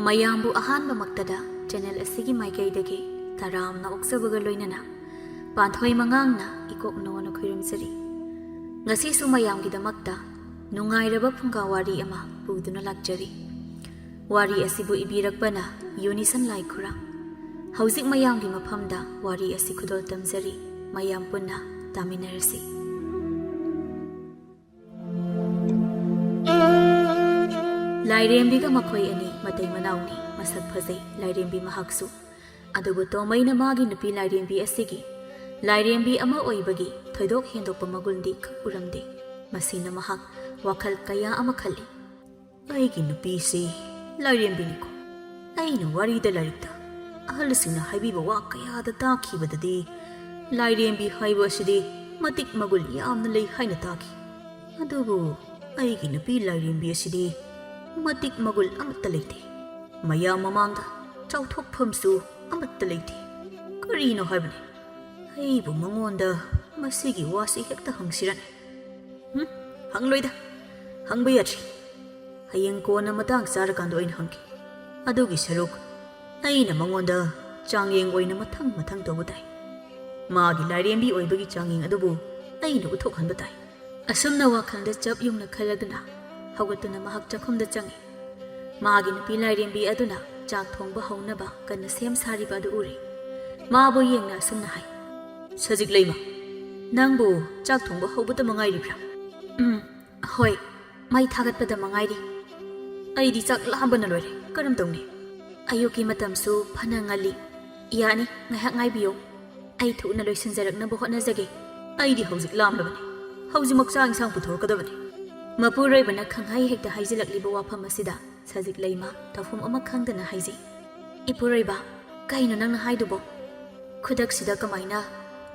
ꯃꯌꯥꯝꯕꯨ ꯑꯍꯥꯟꯕꯃꯛꯇꯗ ꯆꯦꯅꯦꯜ ꯑꯁꯤꯒꯤ ꯃꯥꯏꯀꯩꯗꯒꯤ ꯇꯔꯥꯝꯅ ꯑꯣꯛꯆꯕꯒ ꯂꯣꯏꯅꯅ ꯄꯥꯟꯊꯣꯏ ꯃꯉꯥꯡꯅ ꯏꯀꯣꯛꯅꯣꯅ ꯈꯨꯔꯨꯝꯖꯔꯤ꯫ ꯉꯁꯤꯁꯨ ꯃꯌꯥꯝꯒꯤꯗꯃꯛꯇ ꯅꯨꯡꯉꯥꯏꯔꯕ ꯐꯨꯡꯒꯥ ꯋꯥꯔꯤ ꯑꯃ ꯄꯨꯗꯨꯅ ꯂꯥꯛꯆꯔꯤ꯫ ꯋꯥꯔꯤ ꯑꯁꯤꯕꯨ ꯏꯕꯤꯔꯛꯄꯅ ꯌꯨꯅꯤꯁꯟ ꯂꯥꯏꯈꯨꯔꯥ꯫ ꯍꯧꯖꯤꯛ ꯃꯌꯥꯝꯒꯤ ꯃꯐꯝꯗ ꯋꯥꯔꯤ ꯑꯁꯤ ꯈꯨꯗꯣꯜ ꯇꯝꯖꯔꯤ꯫ ꯃꯌꯥꯝ ꯄꯨꯟꯅ ꯇꯥꯃꯤꯟꯅꯔꯁꯤ꯫ ꯂꯥꯏꯔꯦꯝꯕꯤꯒ ꯃꯈꯣꯏ ꯑꯅꯤ ꯃꯇꯩ ꯃꯅꯥꯎꯅꯤ꯫ ꯃꯁꯛ ꯐꯖꯩ ꯂꯥꯏꯔꯦꯝꯕꯤ ꯃꯍꯥꯛꯁꯨ꯫ ꯑꯗꯨꯕꯨ ꯇꯣꯃꯩꯅ ꯃꯥꯒꯤ ꯅꯨꯄꯤ ꯂꯥꯏꯔꯦꯝꯕꯤ ꯑꯁꯤꯒꯤ ꯂꯥꯏꯔꯦꯝꯕꯤ ꯑꯃ ꯑꯣꯏꯕꯒꯤ ꯊꯣꯏꯗꯣꯛ ꯍꯦꯟꯗꯣꯛꯄ ꯃꯒꯨꯟꯗꯤ ꯈꯛ ꯎꯔꯝꯗꯦ꯫ ꯃꯁꯤꯅ ꯃꯍꯥꯛ ꯋꯥꯈꯜ ꯀꯌꯥ ꯑꯃ ꯈꯜꯂꯤ꯫ ꯑꯩꯒꯤ ꯅꯨꯄꯤꯁꯤ ꯂꯥꯏꯔꯦꯝꯕꯤꯅꯤꯀꯣ꯫ ꯑꯩꯅ ꯋꯥꯔꯤꯗ ꯂꯥꯏꯔꯤꯛꯇ ꯑꯍꯜꯁꯤꯡꯅ ꯍꯥꯏꯕꯤꯕ ꯋꯥ ꯀꯌꯥꯗ ꯇꯥꯈꯤꯕꯗꯗꯤ ꯂꯥꯏꯔꯦꯝꯕꯤ ꯍꯥꯏꯕ ꯑꯁꯤꯗꯤ ꯃꯇꯤꯛ ꯃꯒꯨꯟ ꯌꯥꯝꯅ ꯂꯩ ꯍꯥꯏꯅ ꯇꯥꯈꯤ꯫ ꯑꯗꯨꯕꯨ ꯑꯩꯒꯤ ꯅꯨꯄꯤ ꯂꯥꯏꯔꯦꯝꯕꯤ ꯑꯁꯤꯗꯤ ꯃꯇꯤꯛ ꯃꯒꯨꯟ ꯑꯃꯠꯇ ꯂꯩꯇꯦ꯫ ꯃꯌꯥꯝ ꯃꯃꯥꯡꯗ ꯆꯥꯎꯊꯣꯛꯐꯝꯁꯨ ꯑꯃꯠꯇ ꯂꯩꯇꯦ꯫ ꯀꯔꯤꯅꯣ ꯍꯥꯏꯕꯅꯤ? ꯑꯩꯕꯨ ꯃꯉꯣꯟꯗ ꯃꯁꯤꯒꯤ ꯋꯥꯁꯤ ꯍꯦꯛꯇ ꯍꯪꯁꯤꯔꯅꯤ? ꯍꯪꯂꯣꯏꯗ, ꯍꯪꯕ ꯌꯥꯗ꯭ꯔꯤ꯫ ꯍꯌꯦꯡ ꯀꯣꯟꯅ ꯃꯇꯥꯡ ꯆꯥꯔꯀꯥꯟꯗ ꯑꯣꯏꯅ ꯍꯪꯈꯤ꯫ ꯑꯗꯨꯒꯤ ꯁꯔꯨꯛ ꯑꯩꯅ ꯃꯉꯣꯟꯗ ꯆꯥꯡꯌꯦꯡ ꯑꯣꯏꯅ ꯃꯊꯪ ꯇꯧꯕ ꯇꯥꯏ꯫ ꯃꯥꯒꯤ ꯂꯥꯏꯔꯦꯝꯕꯤ ꯑꯣꯏꯕꯒꯤ ꯆꯥꯡꯌꯦꯡ ꯑꯗꯨꯕꯨ ꯑꯩꯅ ꯎꯠꯊꯣꯛꯍꯟꯕ ꯇꯥꯏ꯫ ꯑꯁꯨꯝꯅ ꯋꯥꯈꯜꯗ ꯆꯞ ꯌꯨꯡꯅ ꯈꯜꯂꯗꯨꯅ ꯍꯧꯒꯠꯇꯨꯅ ꯃꯍꯥꯛ ꯆꯥꯛꯈꯨꯝꯗ ꯆꯪꯉꯤ꯫ ꯃꯥꯒꯤ ꯅꯨꯄꯤ ꯂꯥꯏꯔꯦꯝꯕꯤ ꯑꯗꯨꯅ ꯆꯥꯛ ꯊꯣꯡꯕ ꯍꯧꯅꯕ ꯀꯟꯅ ꯁꯦꯝ ꯁꯥꯔꯤꯕ ꯑꯗꯨ ꯎꯔꯤ꯫ ꯃꯥꯕꯨ ꯌꯦꯡꯅ ꯑꯁꯨꯝꯅ ꯍꯥꯏ, ꯁꯖꯤꯛꯂꯩꯃ, ꯅꯪꯕꯨ ꯆꯥꯛ ꯊꯣꯡꯕ ꯍꯧꯕꯇ ꯃꯉꯥꯏꯔꯤꯕ꯭ꯔꯥ? ꯍꯣꯏ, ꯃꯩ ꯊꯥꯒꯠꯄꯗ ꯃꯉꯥꯏꯔꯤ꯫ ꯑꯩꯗꯤ ꯆꯥꯛ ꯂꯥꯝꯕꯅ ꯂꯣꯏꯔꯦ꯫ ꯀꯔꯝ ꯇꯧꯅꯤ? ꯑꯌꯨꯛꯀꯤ ꯃꯇꯝꯁꯨ ꯐꯅ ꯉꯜꯂꯤ꯫ ꯌꯥꯅꯤ, ꯉꯥꯏꯍꯥꯛ ꯉꯥꯏꯕꯤꯌꯣ꯫ ꯑꯩ ꯊꯨꯅ ꯂꯣꯏꯁꯤꯟꯖꯔꯛꯅꯕ ꯍꯣꯠꯅꯖꯒꯦ꯫ ꯑꯩꯗꯤ ꯍꯧꯖꯤꯛ ꯂꯥꯝꯂꯕꯅꯤ꯫ ꯍꯧꯖꯤꯛꯃꯛ ꯆꯥꯛ ꯏꯟꯁꯥꯡ ꯄꯨꯊꯣꯔꯛꯀꯗꯕꯅꯤ꯫ ꯃꯄꯨꯔꯣꯏꯕꯅ ꯈꯪꯍꯩ ꯍꯦꯛꯇ ꯍꯥꯏꯖꯤꯜꯂꯛꯂꯤꯕ ꯋꯥꯐꯝ ꯑꯁꯤꯗ ꯁꯖꯤꯛꯂꯩꯃ ꯇꯧꯐꯝ ꯑꯃ ꯈꯪꯗꯅ ꯍꯥꯏꯖꯩ, ꯏꯄꯨꯔꯣꯏꯕ, ꯀꯩꯅꯣ ꯅꯪꯅ ꯍꯥꯏꯗꯨꯕꯣ? ꯈꯨꯗꯛꯁꯤꯗ ꯀꯃꯥꯏꯅ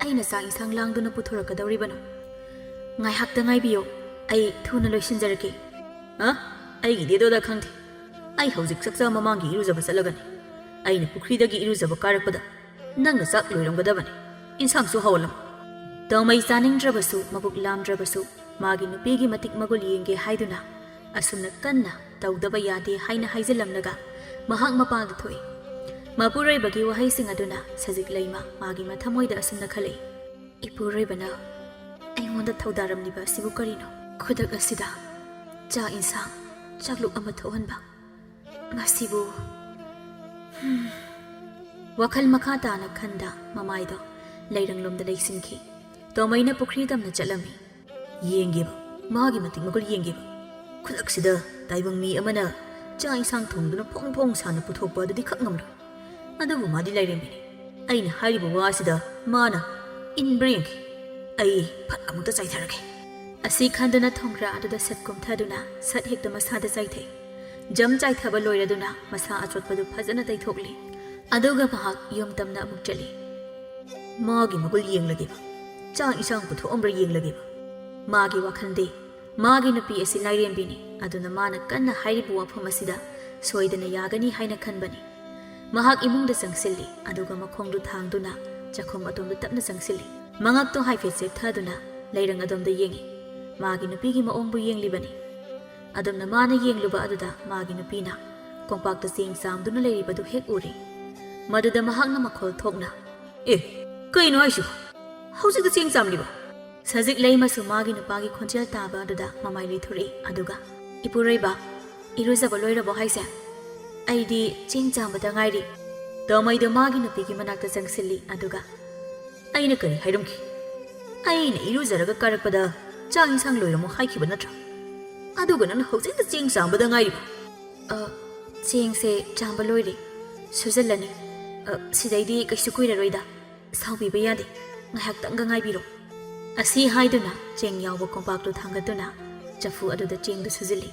ꯑꯩꯅ ꯆꯥꯛ ꯏꯟꯁꯥꯡ ꯂꯥꯡꯗꯨꯅ ꯄꯨꯊꯣꯔꯛꯀꯗꯧꯔꯤꯕꯅꯣ? ꯉꯥꯏꯍꯥꯛꯇ ꯉꯥꯏꯕꯤꯌꯣ, ꯑꯩ ꯊꯨꯅ ꯂꯣꯏꯁꯤꯟꯖꯔꯒꯦ꯫ ꯑꯩꯒꯤꯗꯤ ꯑꯗꯨꯗ ꯈꯪꯗꯦ꯫ ꯑꯩ ꯍꯧꯖꯤꯛ ꯆꯥꯛꯆꯥ ꯃꯃꯥꯡꯒꯤ ꯏꯔꯨꯖꯕ ꯆꯠꯂꯒꯅꯤ꯫ ꯑꯩꯅ ꯄꯨꯈ꯭ꯔꯤꯗꯒꯤ ꯏꯔꯨꯖꯕ ꯀꯥꯔꯛꯄꯗ ꯅꯪꯅ ꯆꯥꯛ ꯂꯣꯏꯔꯝꯒꯗꯕꯅꯤ꯫ ꯏꯟꯁꯥꯡꯁꯨ ꯍꯧꯍꯜꯂꯝꯃꯨ꯫ ꯇꯣꯃꯩ ꯆꯥꯅꯤꯡꯗ꯭ꯔꯕꯁꯨ ꯃꯕꯨꯛ ꯂꯥꯝꯗ꯭ꯔꯕꯁꯨ ꯃꯥꯒꯤ ꯅꯨꯄꯤꯒꯤ ꯃꯇꯤꯛ ꯃꯒꯨꯟ ꯌꯦꯡꯒꯦ ꯍꯥꯏꯗꯨꯅ ꯑꯁꯨꯝꯅ ꯀꯟꯅ ꯇꯧꯗꯕ ꯌꯥꯗꯦ ꯍꯥꯏꯅ ꯍꯥꯏꯖꯤꯜꯂꯝꯂꯒ ꯃꯍꯥꯛ ꯃꯄꯥꯟꯗ ꯊꯣꯛꯏ꯫ ꯃꯄꯨꯔꯣꯏꯕꯒꯤ ꯋꯥꯍꯩꯁꯤꯡ ꯑꯗꯨꯅ ꯁꯖꯤꯛꯂꯩꯃ ꯃꯥꯒꯤ ꯃꯊꯃꯣꯏꯗ ꯑꯁꯨꯝꯅ ꯈꯜꯂꯛꯏ, ꯏꯄꯨꯔꯣꯏꯕꯅ ꯑꯩꯉꯣꯟꯗ ꯊꯧꯗꯥꯔꯝꯂꯤꯕ ꯑꯁꯤꯕꯨ ꯀꯔꯤꯅꯣ? ꯈꯨꯗꯛ ꯑꯁꯤꯗ ꯆꯥꯛ ꯏꯟꯁꯥꯡ ꯆꯥꯛꯂꯨꯛ ꯑꯃ ꯊꯣꯛꯍꯟꯕ, ꯃꯁꯤꯕꯨ ꯋꯥꯈꯜ ꯃꯈꯥ ꯇꯥꯅ ꯈꯟꯗ ꯃꯃꯥꯏꯗꯣ ꯂꯩꯔꯪꯂꯣꯝꯗ ꯂꯩꯁꯤꯟꯈꯤ꯫ ꯇꯣꯃꯩꯅ ꯄꯨꯈ꯭ꯔꯤ ꯇꯝꯅ ꯆꯠꯂꯝꯃꯤ꯫ ꯌꯦꯡꯒꯦꯕ, ꯃꯥꯒꯤ ꯃꯇꯤꯛ ꯃꯒꯨꯟ ꯌꯦꯡꯒꯦꯕ꯫ ꯈꯨꯗꯛꯁꯤꯗ ꯇꯥꯏꯕꯪ ꯃꯤ ꯑꯃꯅ ꯆꯥꯛ ꯏꯟꯁꯥꯡ ꯊꯣꯡꯗꯨꯅ ꯐꯣꯡ ꯐꯣꯡ ꯁꯥꯅ ꯄꯨꯊꯣꯛꯄ ꯑꯗꯨꯗꯤ ꯈꯛ ꯉꯝꯂꯣꯏ꯫ ꯑꯗꯨꯕꯨ ꯃꯥꯗꯤ ꯂꯥꯏꯔꯦꯝꯕꯤꯅꯤ꯫ ꯑꯩꯅ ꯍꯥꯏꯔꯤꯕ ꯋꯥꯁꯤꯗ ꯃꯥꯅ ꯏꯟꯕ꯭ꯔꯥ ꯌꯦꯡꯈꯤ꯫ ꯑꯩ ꯐꯠ ꯑꯃꯨꯛꯇ ꯆꯥꯏꯊꯔꯒꯦ꯫ ꯑꯁꯤ ꯈꯟꯗꯨꯅ ꯊꯣꯡꯒ꯭ꯔꯥ ꯑꯗꯨꯗ ꯁꯠ ꯀꯨꯝꯊꯗꯨꯅ ꯁꯠ ꯍꯦꯛꯇ ꯃꯁꯥꯗ ꯆꯥꯏꯊꯩ꯫ ꯖꯝ ꯆꯥꯏꯊꯕ ꯂꯣꯏꯔꯗꯨꯅ ꯃꯁꯥ ꯑꯆꯣꯠꯄꯗꯨ ꯐꯖꯅ ꯇꯩꯊꯣꯛꯂꯤ꯫ ꯑꯗꯨꯒ ꯃꯍꯥꯛ ꯌꯨꯝ ꯇꯝꯅ ꯑꯃꯨꯛ ꯆꯠꯂꯤ꯫ ꯃꯥꯒꯤ ꯃꯒꯨꯟ ꯌꯦꯡꯂꯒꯦꯕ, ꯆꯥꯛ ꯏꯟꯁꯥꯡ ꯄꯨꯊꯣꯛꯑꯝꯕ꯭ꯔꯥ ꯌꯦꯡꯂꯒꯦꯕ꯫ ꯃꯥꯒꯤ ꯋꯥꯈꯜꯗꯤ ꯃꯥꯒꯤ ꯅꯨꯄꯤ ꯑꯁꯤ ꯂꯥꯏꯔꯦꯝꯕꯤꯅꯤ, ꯑꯗꯨꯅ ꯃꯥꯅ ꯀꯟꯅ ꯍꯥꯏꯔꯤꯕ ꯋꯥꯐꯝ ꯑꯁꯤꯗ ꯁꯣꯏꯗꯅ ꯌꯥꯒꯅꯤ ꯍꯥꯏꯅ ꯈꯟꯕꯅꯤ꯫ ꯃꯍꯥꯛ ꯏꯃꯨꯡꯗ ꯆꯪꯁꯤꯜꯂꯤ꯫ ꯑꯗꯨꯒ ꯃꯈꯣꯡꯗꯨ ꯊꯥꯡꯗꯨꯅ ꯆꯥꯛꯈꯨꯝ ꯑꯗꯣꯝꯗ ꯇꯞꯅ ꯆꯪꯁꯤꯜꯂꯤ꯫ ꯃꯉꯛꯇꯣ ꯍꯥꯏꯐꯦꯠ ꯆꯦꯞꯊꯗꯨꯅ ꯂꯩꯔꯪ ꯑꯗꯣꯝꯗ ꯌꯦꯡꯉꯤ꯫ ꯃꯥꯒꯤ ꯅꯨꯄꯤꯒꯤ ꯃꯑꯣꯡꯕꯨ ꯌꯦꯡꯂꯤꯕꯅꯤ꯫ ꯑꯗꯨꯝꯅ ꯃꯥꯅ ꯌꯦꯡꯂꯨꯕ ꯑꯗꯨꯗ ꯃꯥꯒꯤ ꯅꯨꯄꯤꯅ ꯀꯣꯡꯄꯥꯛꯇ ꯆꯦꯡ ꯆꯥꯝꯗꯨꯅ ꯂꯩꯔꯤꯕꯗꯨ ꯍꯦꯛ ꯎꯔꯤ꯫ ꯃꯗꯨꯗ ꯃꯍꯥꯛꯅ ꯃꯈꯣꯜ ꯊꯣꯛꯅ, ꯀꯩꯅꯣ ꯍꯥꯏꯁꯤꯕꯣ? ꯍꯧꯖꯤꯛꯇ ꯆꯦꯡ ꯆꯥꯝꯂꯤꯕ? ꯁꯖꯤꯛꯂꯩꯃꯁꯨ ꯃꯥꯒꯤ ꯅꯨꯄꯥꯒꯤ ꯈꯣꯟꯖꯦꯜ ꯇꯥꯕ ꯑꯗꯨꯗ ꯃꯃꯥꯏ ꯂꯩꯊꯣꯔꯛꯏ꯫ ꯑꯗꯨꯒ, ꯏꯄꯨꯔꯣꯏꯕ, ꯏꯔꯨꯖꯕ ꯂꯣꯏꯔꯕꯣ ꯍꯥꯏꯁꯦ? ꯑꯩꯗꯤ ꯆꯦꯡ ꯆꯥꯝꯕꯗ ꯉꯥꯏꯔꯤ꯫ ꯇꯣꯃꯩꯗꯣ ꯃꯥꯒꯤ ꯅꯨꯄꯤꯒꯤ ꯃꯅꯥꯛꯇ ꯆꯪꯁꯤꯜꯂꯤ꯫ ꯑꯗꯨꯒ, ꯑꯩꯅ ꯀꯔꯤ ꯍꯥꯏꯔꯝꯈꯤ? ꯑꯩꯅ ꯏꯔꯨꯖꯔꯒ ꯀꯥꯔꯛꯄꯗ ꯆꯥꯛ ꯏꯟꯁꯥꯡ ꯂꯣꯏꯔꯝꯃꯣ ꯍꯥꯏꯈꯤꯕ ꯅꯠꯇ꯭ꯔꯥ? ꯑꯗꯨꯒ ꯅꯪꯅ ꯍꯧꯖꯤꯛꯇ ꯆꯦꯡ ꯆꯥꯝꯕꯗ ꯉꯥꯏꯔꯤꯕ? ꯆꯦꯡꯁꯦ ꯆꯥꯝꯕ ꯂꯣꯏꯔꯦ, ꯁꯨꯖꯜꯂꯅꯤ꯫ ꯁꯤꯗꯩꯗꯤ ꯀꯩꯁꯨ ꯀꯨꯏꯔꯔꯣꯏꯗ, ꯁꯥꯎꯕꯤꯕ ꯌꯥꯗꯦ, ꯉꯥꯏꯍꯥꯛꯇꯪꯒ ꯉꯥꯏꯕꯤꯔꯣ꯫ ꯑꯁꯤ ꯍꯥꯏꯗꯨꯅ ꯆꯦꯡ ꯌꯥꯎꯕ ꯀꯣꯝꯄꯥꯛꯇꯨ ꯊꯥꯡꯒꯠꯇꯨꯅ ꯆꯐꯨ ꯑꯗꯨꯗ ꯆꯦꯡꯗꯨ ꯁꯨꯖꯤꯜꯂꯤ꯫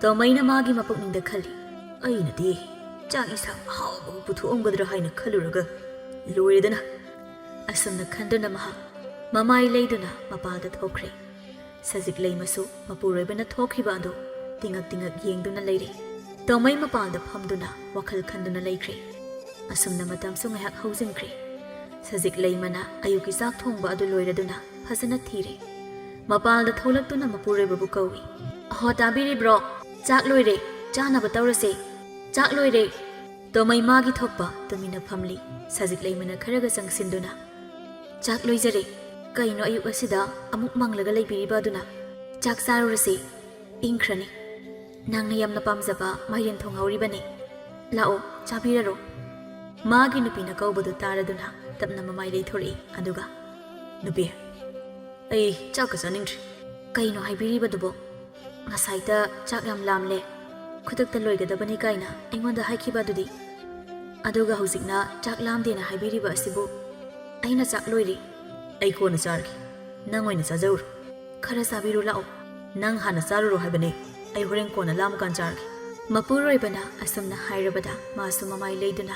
ꯇꯣꯃꯩꯅ ꯃꯥꯒꯤ ꯃꯄꯨꯛꯅꯤꯡꯗ ꯈꯜꯂꯤ, ꯑꯩꯅꯗꯤ ꯆꯥꯛ ꯏꯟꯁꯥꯡ ꯑꯍꯥꯎꯕ ꯄꯨꯊꯣꯛꯑꯝꯒꯗ꯭ꯔꯥ ꯍꯥꯏꯅ ꯈꯜꯂꯨꯔꯒ ꯂꯣꯏꯔꯦꯗꯅ꯫ ꯑꯁꯨꯝꯅ ꯈꯟꯗꯨꯅ ꯃꯍꯥꯛ ꯃꯃꯥꯏ ꯂꯩꯗꯨꯅ ꯃꯄꯥꯗ ꯊꯣꯛꯈ꯭ꯔꯦ꯫ ꯁꯖꯤꯛꯂꯩꯃꯁꯨ ꯃꯄꯨꯔꯣꯏꯕꯅ ꯊꯣꯛꯈꯤꯕ ꯑꯗꯨ ꯇꯤꯡꯉꯛ ꯇꯤꯡꯉꯛ ꯌꯦꯡꯗꯨꯅ ꯂꯩꯔꯤ꯫ ꯇꯣꯃꯩ ꯃꯄꯥꯟꯗ ꯐꯝꯗꯨꯅ ꯋꯥꯈꯜ ꯈꯟꯗꯨꯅ ꯂꯩꯈ꯭ꯔꯦ꯫ ꯑꯁꯨꯝꯅ ꯃꯇꯝꯁꯨ ꯉꯥꯏꯍꯥꯛ ꯍꯧꯖꯤꯟꯈ꯭ꯔꯦ꯫ ꯁꯖꯤꯛꯂꯩꯃꯅ ꯑꯌꯨꯛꯀꯤ ꯆꯥꯛ ꯊꯣꯡꯕ ꯑꯗꯨ ꯂꯣꯏꯔꯗꯨꯅ ꯐꯖꯅ ꯊꯤꯔꯦ꯫ ꯃꯄꯥꯟꯗ ꯊꯣꯛꯂꯛꯇꯨꯅ ꯃꯄꯨꯔꯣꯏꯕꯕꯨ ꯀꯧꯏ꯫ ꯇꯥꯕꯤꯔꯤꯕ꯭ꯔꯣ? ꯆꯥꯛ ꯂꯣꯏꯔꯦ, ꯆꯥꯅꯕ ꯇꯧꯔꯁꯦ꯫ ꯆꯥꯛ ꯂꯣꯏꯔꯦ ꯇꯣꯃꯩ ꯃꯥꯒꯤ ꯊꯣꯛꯄ ꯇꯨꯃꯤꯟꯅ ꯐꯝꯂꯤ ꯁꯖꯤꯛ ꯂꯩꯃꯅ ꯈꯔꯒ ꯆꯪꯁꯤꯟꯗꯨꯅ ꯆꯥꯛ ꯂꯣꯏꯖꯔꯦ ꯀꯩꯅꯣ ꯑꯌꯨꯛ ꯑꯁꯤꯗ ꯑꯃꯨꯛ ꯃꯪꯂꯒ ꯂꯩꯕꯤꯔꯤꯕ ꯑꯗꯨꯅ ꯆꯥꯛ ꯆꯥꯔꯨꯔꯁꯤ ꯏꯪꯈ꯭ꯔꯅꯤ ꯅꯪꯅ ꯌꯥꯝꯅ ꯄꯥꯝꯖꯕ ꯃꯥꯏꯔꯦꯟ ꯊꯣꯡꯍꯧꯔꯤꯕꯅꯤ ꯂꯥꯛꯑꯣ ꯆꯥꯕꯤꯔꯔꯣ ꯃꯥꯒꯤ ꯅꯨꯄꯤꯅ ꯀꯧꯕꯗꯨ ꯇꯥꯔꯗꯨꯅ ꯇꯞꯅ ꯃꯃꯥꯏ ꯂꯩꯊꯣꯔꯛꯏ ꯑꯗꯨꯒ ꯅꯨꯄꯤ ꯑꯩ ꯆꯥꯛꯀ ꯆꯥꯅꯤꯡꯗ꯭ꯔꯤ ꯀꯩꯅꯣ ꯍꯥꯏꯕꯤꯔꯤꯕꯗꯨꯕꯣ ꯉꯁꯥꯏꯗ ꯆꯥꯛ ꯌꯥꯝ ꯂꯥꯝꯂꯦ ꯈꯨꯗꯛꯇ ꯂꯣꯏꯒꯗꯕꯅꯤ ꯀꯥꯏꯅ ꯑꯩꯉꯣꯟꯗ ꯍꯥꯏꯈꯤꯕ ꯑꯗꯨꯗꯤ ꯑꯗꯨꯒ ꯍꯧꯖꯤꯛꯅ ꯆꯥꯛ ꯂꯥꯝꯗꯦꯅ ꯍꯥꯏꯕꯤꯔꯤꯕ ꯑꯁꯤꯕꯨ ꯑꯩꯅ ꯆꯥꯛ ꯂꯣꯏꯔꯤ ꯑꯩ ꯀꯣꯟꯅ ꯆꯥꯔꯒꯦ ꯅꯪ ꯑꯣꯏꯅ ꯆꯥꯖꯧꯔꯣ ꯈꯔ ꯆꯥꯕꯤꯔꯨ ꯂꯥꯛꯑꯣ ꯅꯪ ꯍꯥꯟꯅ ꯆꯥꯔꯨꯔꯣ ꯍꯥꯏꯕꯅꯦ ꯑꯩ ꯍꯣꯔꯦꯟ ꯀꯣꯟꯅ ꯂꯥꯝꯃꯀꯥꯟ ꯆꯥꯔꯒꯦ ꯃꯄꯨꯔꯣꯏꯕꯅ ꯑꯁꯨꯝꯅ ꯍꯥꯏꯔꯕꯗ ꯃꯥꯁꯨ ꯃꯃꯥꯏ ꯂꯩꯗꯨꯅ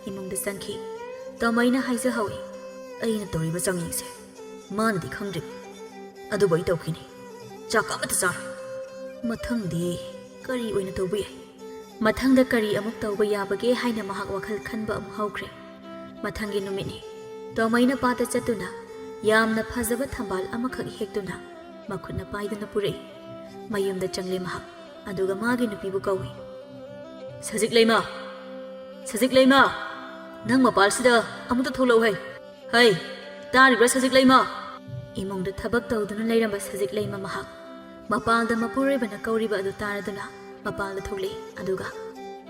ꯏꯃꯨꯡꯗ ꯆꯪꯈꯤ ꯇꯣꯃꯩꯅ ꯍꯥꯏꯖꯍꯧꯏ ꯑꯩꯅ ꯇꯧꯔꯤꯕ ꯆꯪꯌꯦꯡꯁꯦ ꯃꯥꯅꯗꯤ ꯈꯪꯗ꯭ꯔꯤꯕ ꯑꯗꯨꯕꯨ ꯑꯩ ꯇꯧꯈꯤꯅꯤ ꯆꯥꯛ ꯑꯃꯠꯇ ꯆꯥꯔꯣ ꯃꯊꯪꯗꯤ ꯀꯔꯤ ꯑꯣꯏꯅ ꯇꯧꯕ ꯌꯥꯏ ꯃꯊꯪꯗ ꯀꯔꯤ ꯑꯃꯨꯛ ꯇꯧꯕ ꯌꯥꯕꯒꯦ ꯍꯥꯏꯅ ꯃꯍꯥꯛ ꯋꯥꯈꯜ ꯈꯟꯕ ꯑꯃꯨꯛ ꯍꯧꯈ꯭ꯔꯦ ꯃꯊꯪꯒꯤ ꯅꯨꯃꯤꯠꯅꯤ ꯇꯣꯃꯩꯅ ꯄꯥꯠꯇ ꯆꯠꯇꯨꯅ ꯌꯥꯝꯅ ꯐꯖꯕ ꯊꯝꯕꯥꯜ ꯑꯃꯈꯛ ꯍꯦꯛꯇꯨꯅ ꯃꯈꯨꯠꯅ ꯄꯥꯏꯗꯨꯅ ꯄꯨꯔꯛꯏ ꯃꯌꯨꯝꯗ ꯆꯪꯂꯦ ꯃꯍꯥꯛ ꯑꯗꯨꯒ ꯃꯥꯒꯤ ꯅꯨꯄꯤꯕꯨ ꯀꯧꯏ ꯁꯖꯤꯛ ꯂꯩꯃ ꯅꯪ ꯃꯄꯥꯜꯁꯤꯗ ꯑꯃꯨꯛꯇ ꯊꯣꯛꯂꯛꯎ ꯍꯩ ꯇꯥꯔꯤꯕ꯭ꯔꯥ ꯁꯖꯤꯛ ꯂꯩꯃ ꯏꯃꯨꯡꯗ ꯊꯕꯛ ꯇꯧꯗꯨꯅ ꯂꯩꯔꯝꯕ ꯁꯖꯤꯛ ꯂꯩꯃ ꯃꯍꯥꯛ ꯃꯄꯥꯜꯗ ꯃꯄꯨꯔꯣꯏꯕꯅ ꯀꯧꯔꯤꯕ ꯑꯗꯨ ꯇꯥꯔꯗꯨꯅ ꯃꯄꯥꯜꯗ ꯊꯣꯛꯂꯛꯏ ꯑꯗꯨꯒ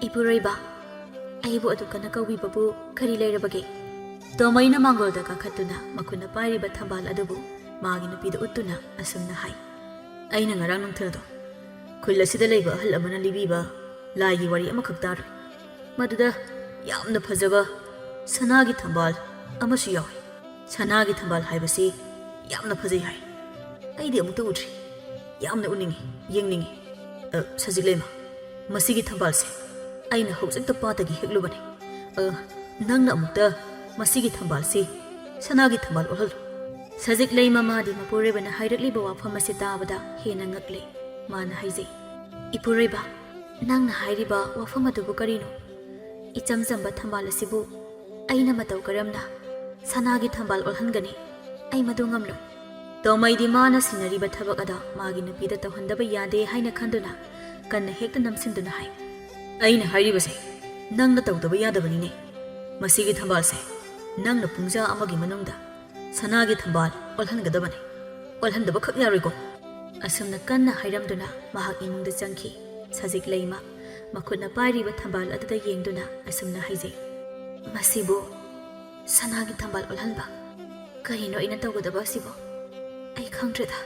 ꯏꯄꯨꯔꯣꯏꯕ ꯑꯩꯕꯨ ꯑꯗꯨꯀꯟꯅ ꯀꯧꯕꯤꯕꯕꯨ ꯀꯔꯤ ꯂꯩꯔꯕꯒꯦ ꯇꯣꯃꯩꯅ ꯃꯥꯡꯒꯣꯜꯗ ꯀꯥꯈꯠꯇꯨꯅ ꯃꯈꯨꯠꯅ ꯄꯥꯏꯔꯤꯕ ꯊꯝꯕꯥꯜ ꯑꯗꯨꯕꯨ ꯃꯥꯒꯤ ꯅꯨꯄꯤꯗ ꯎꯠꯇꯨꯅ ꯑꯁꯨꯝꯅ ꯍꯥꯏ ꯑꯩꯅ ꯉꯔꯥꯡ ꯅꯨꯡꯊꯤꯜꯗꯣ ꯈꯨꯜ ꯑꯁꯤꯗ ꯂꯩꯕ ꯑꯍꯜ ꯑꯃꯅ ꯂꯤꯕꯤꯕ ꯂꯥꯏꯒꯤ ꯋꯥꯔꯤ ꯑꯃꯈꯛ ꯇꯥꯔꯨꯏ ꯃꯗꯨꯗ ꯌꯥꯝꯅ ꯐꯖꯕ ꯁꯅꯥꯒꯤ ꯊꯝꯕꯥꯜ ꯑꯃꯁꯨ ꯌꯥꯎꯏ ꯁꯅꯥꯒꯤ ꯊꯝꯕꯥꯜ ꯍꯥꯏꯕꯁꯤ ꯌꯥꯝꯅ ꯐꯖꯩ ꯍꯥꯏ ꯑꯩꯗꯤ ꯑꯃꯨꯛꯇ ꯎꯗ꯭ꯔꯤ ꯌꯥꯝꯅ ꯎꯅꯤꯡꯉꯤ ꯌꯦꯡꯅꯤꯡꯉꯤ ꯁꯖꯤꯛ ꯂꯩꯃ ꯃꯁꯤꯒꯤ ꯊꯝꯕꯥꯜꯁꯦ ꯑꯩꯅ ꯍꯧꯖꯤꯛꯇ ꯄꯥꯠꯇꯒꯤ ꯍꯦꯛꯂꯨꯕꯅꯤ ꯅꯪꯅ ꯑꯃꯨꯛꯇ ꯃꯁꯤꯒꯤ ꯊꯝꯕꯥꯜꯁꯤ ꯁꯅꯥꯒꯤ ꯊꯝꯕꯥꯜ ꯑꯣꯜꯍꯜꯂꯨ ꯁꯖꯤꯛ ꯂꯩꯃ ꯃꯥꯗꯤ ꯃꯄꯨꯔꯣꯏꯕꯅ ꯍꯥꯏꯔꯛꯂꯤꯕ ꯋꯥꯐꯝ ꯑꯁꯤ ꯇꯥꯕꯗ ꯍꯦꯟꯅ ꯉꯛꯂꯦ ꯃꯥꯅ ꯍꯥꯏꯖꯩ ꯏꯄꯨꯔꯣꯏꯕ ꯅꯪꯅ ꯍꯥꯏꯔꯤꯕ ꯋꯥꯐꯝ ꯑꯗꯨꯕꯨ ꯀꯔꯤꯅꯣ ꯏꯆꯝ ꯆꯝꯕ ꯊꯝꯕꯥꯜ ꯑꯁꯤꯕꯨ ꯑꯩꯅ ꯃꯇꯧ ꯀꯔꯝꯅ ꯁꯅꯥꯒꯤ ꯊꯝꯕꯥꯜ ꯑꯣꯜꯍꯟꯒꯅꯤ ꯑꯩ ꯃꯗꯨ ꯉꯝꯂꯣꯏ ꯇꯣꯃꯩꯗꯤ ꯃꯥꯅ ꯁꯤꯟꯅꯔꯤꯕ ꯊꯕꯛ ꯑꯗꯣ ꯃꯥꯒꯤ ꯅꯨꯄꯤꯗ ꯇꯧꯍꯟꯗꯕ ꯌꯥꯗꯦ ꯍꯥꯏꯅ ꯈꯟꯗꯨꯅ ꯀꯟꯅ ꯍꯦꯛꯇ ꯅꯝꯁꯤꯟꯗꯨꯅ ꯍꯥꯏ ꯑꯩꯅ ꯍꯥꯏꯔꯤꯕꯁꯦ ꯅꯪꯅ ꯇꯧꯗꯕ ꯌꯥꯗꯕꯅꯤꯅꯦ ꯃꯁꯤꯒꯤ ꯊꯝꯕꯥꯜꯁꯦ ꯅꯪꯅ ꯄꯨꯡꯖꯥ ꯑꯃꯒꯤ ꯃꯅꯨꯡꯗ ꯁꯅꯥꯒꯤ ꯊꯝꯕꯥꯜ ꯑꯣꯜꯍꯟꯒꯗꯕꯅꯤ ꯑꯣꯜꯍꯟꯗꯕ ꯈꯛ ꯌꯥꯔꯣꯏꯀꯣ ꯑꯁꯨꯝꯅ ꯀꯟꯅ ꯍꯥꯏꯔꯝꯗꯨꯅ ꯃꯍꯥꯛ ꯏꯃꯨꯡꯗ ꯆꯪꯈꯤ ꯁꯖꯤꯛ ꯂꯩꯃ ꯃꯈꯨꯠꯅ パイリバ ꯊꯝꯕꯥꯜ ꯑꯗꯨꯗ ꯌꯦꯡꯗꯨꯅ ꯑꯁꯨꯝꯅ ꯍꯥꯏꯖꯩ ꯃꯁꯤꯕꯨ ꯁꯅꯥꯒꯤ ꯊꯝꯕꯥꯜ ꯑꯣꯜꯍꯟꯕ ꯀꯔꯤꯅꯣ ꯑꯩꯅ ꯇꯧꯒꯗꯕ ꯑꯁꯤꯕꯨ ꯑꯩ ꯈꯪꯗ꯭ꯔꯦꯗ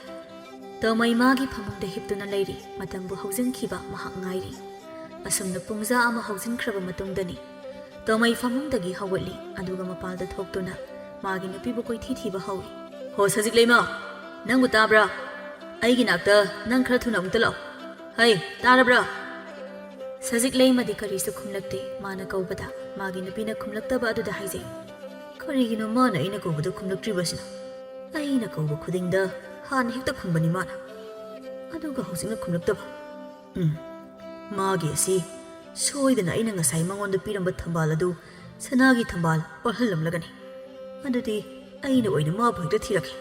ꯇꯣꯃꯩ ꯃꯥꯒꯤ ꯐꯃꯨꯡꯗ ꯍꯤꯞꯇꯨꯅ ꯂꯩꯔꯤ ꯃꯇꯝꯕꯨ ꯍꯧꯖꯤꯟꯈꯤꯕ ꯃꯍꯥꯛ ꯉꯥꯏꯔꯤ ꯑꯁꯨꯝꯅ ꯄꯨꯡꯖꯥ ꯑꯃ ꯍꯧꯖꯤꯟꯈ꯭ꯔꯕ ꯃꯇꯨꯡꯗꯅꯤ ꯇꯣꯃꯩ ꯐꯃꯨꯡꯗꯒꯤ ꯍꯧꯒꯠꯂꯤ ꯑꯗꯨꯒ ꯃꯄꯥꯜꯗ ꯊꯣꯛꯇꯨꯅ ꯃꯥꯒꯤ ꯅꯨꯄꯤꯕꯨ ꯀꯣꯏꯊꯤ ꯊꯤꯕ ꯍꯧꯏ ꯍꯣ ꯁꯖꯤꯛ ꯂꯩꯃ ꯅꯪꯕꯨ ꯇꯥꯕ꯭ꯔꯥ ꯑꯩꯒꯤ ꯅꯥꯛꯇ ꯅꯪ ꯈꯔ ꯊꯨꯅ ꯑꯃꯨꯛꯇ ꯂꯥꯛꯑꯣ ꯍꯩ ꯇꯥꯔꯕ꯭ꯔꯥ ꯁꯖꯤꯛ ꯂꯩꯃꯗꯤ ꯀꯔꯤꯁꯨ ꯈꯨꯝꯂꯛꯇꯦ ꯃꯥꯅ ꯀꯧꯕꯗ ꯃꯥꯒꯤ ꯅꯨꯄꯤꯅ ꯈꯨꯝꯂꯛꯇꯕ ꯑꯗꯨꯗ ꯍꯥꯏꯖꯩ ꯀꯔꯤꯒꯤꯅꯣ ꯃꯥꯅ ꯑꯩꯅ ꯀꯧꯕꯗ ꯈꯨꯝꯂꯛꯇ꯭ꯔꯤꯕꯁꯤꯅ ꯑꯩꯅ ꯀꯧꯕ ꯈꯨꯗꯤꯡꯗ ꯍꯥꯟꯅ ꯍꯦꯛꯇ ꯈꯨꯝꯕꯅꯤ ꯃꯥꯅ ꯑꯗꯨꯒ ꯍꯧꯖꯤꯛꯅ ꯈꯨꯝꯂꯛꯇꯕ ꯃꯥꯒꯤ ꯑꯁꯤ ꯁꯣꯏꯗꯅ ꯑꯩꯅ ꯉꯁꯥꯏ ꯃꯉꯣꯟꯗ ꯄꯤꯔꯝꯕ ꯊꯝꯕꯥꯜ ꯑꯗꯨ ꯁꯅꯥꯒꯤ ꯊꯝꯕꯥꯜ ꯑꯣꯜꯍꯜꯂꯝꯂꯒꯅꯤ ꯑꯗꯨꯗꯤ ꯑꯩꯅ ꯑꯣꯏꯅ ꯃꯥꯕꯨ ꯍꯦꯛꯇ ꯊꯤꯔꯛꯀꯦ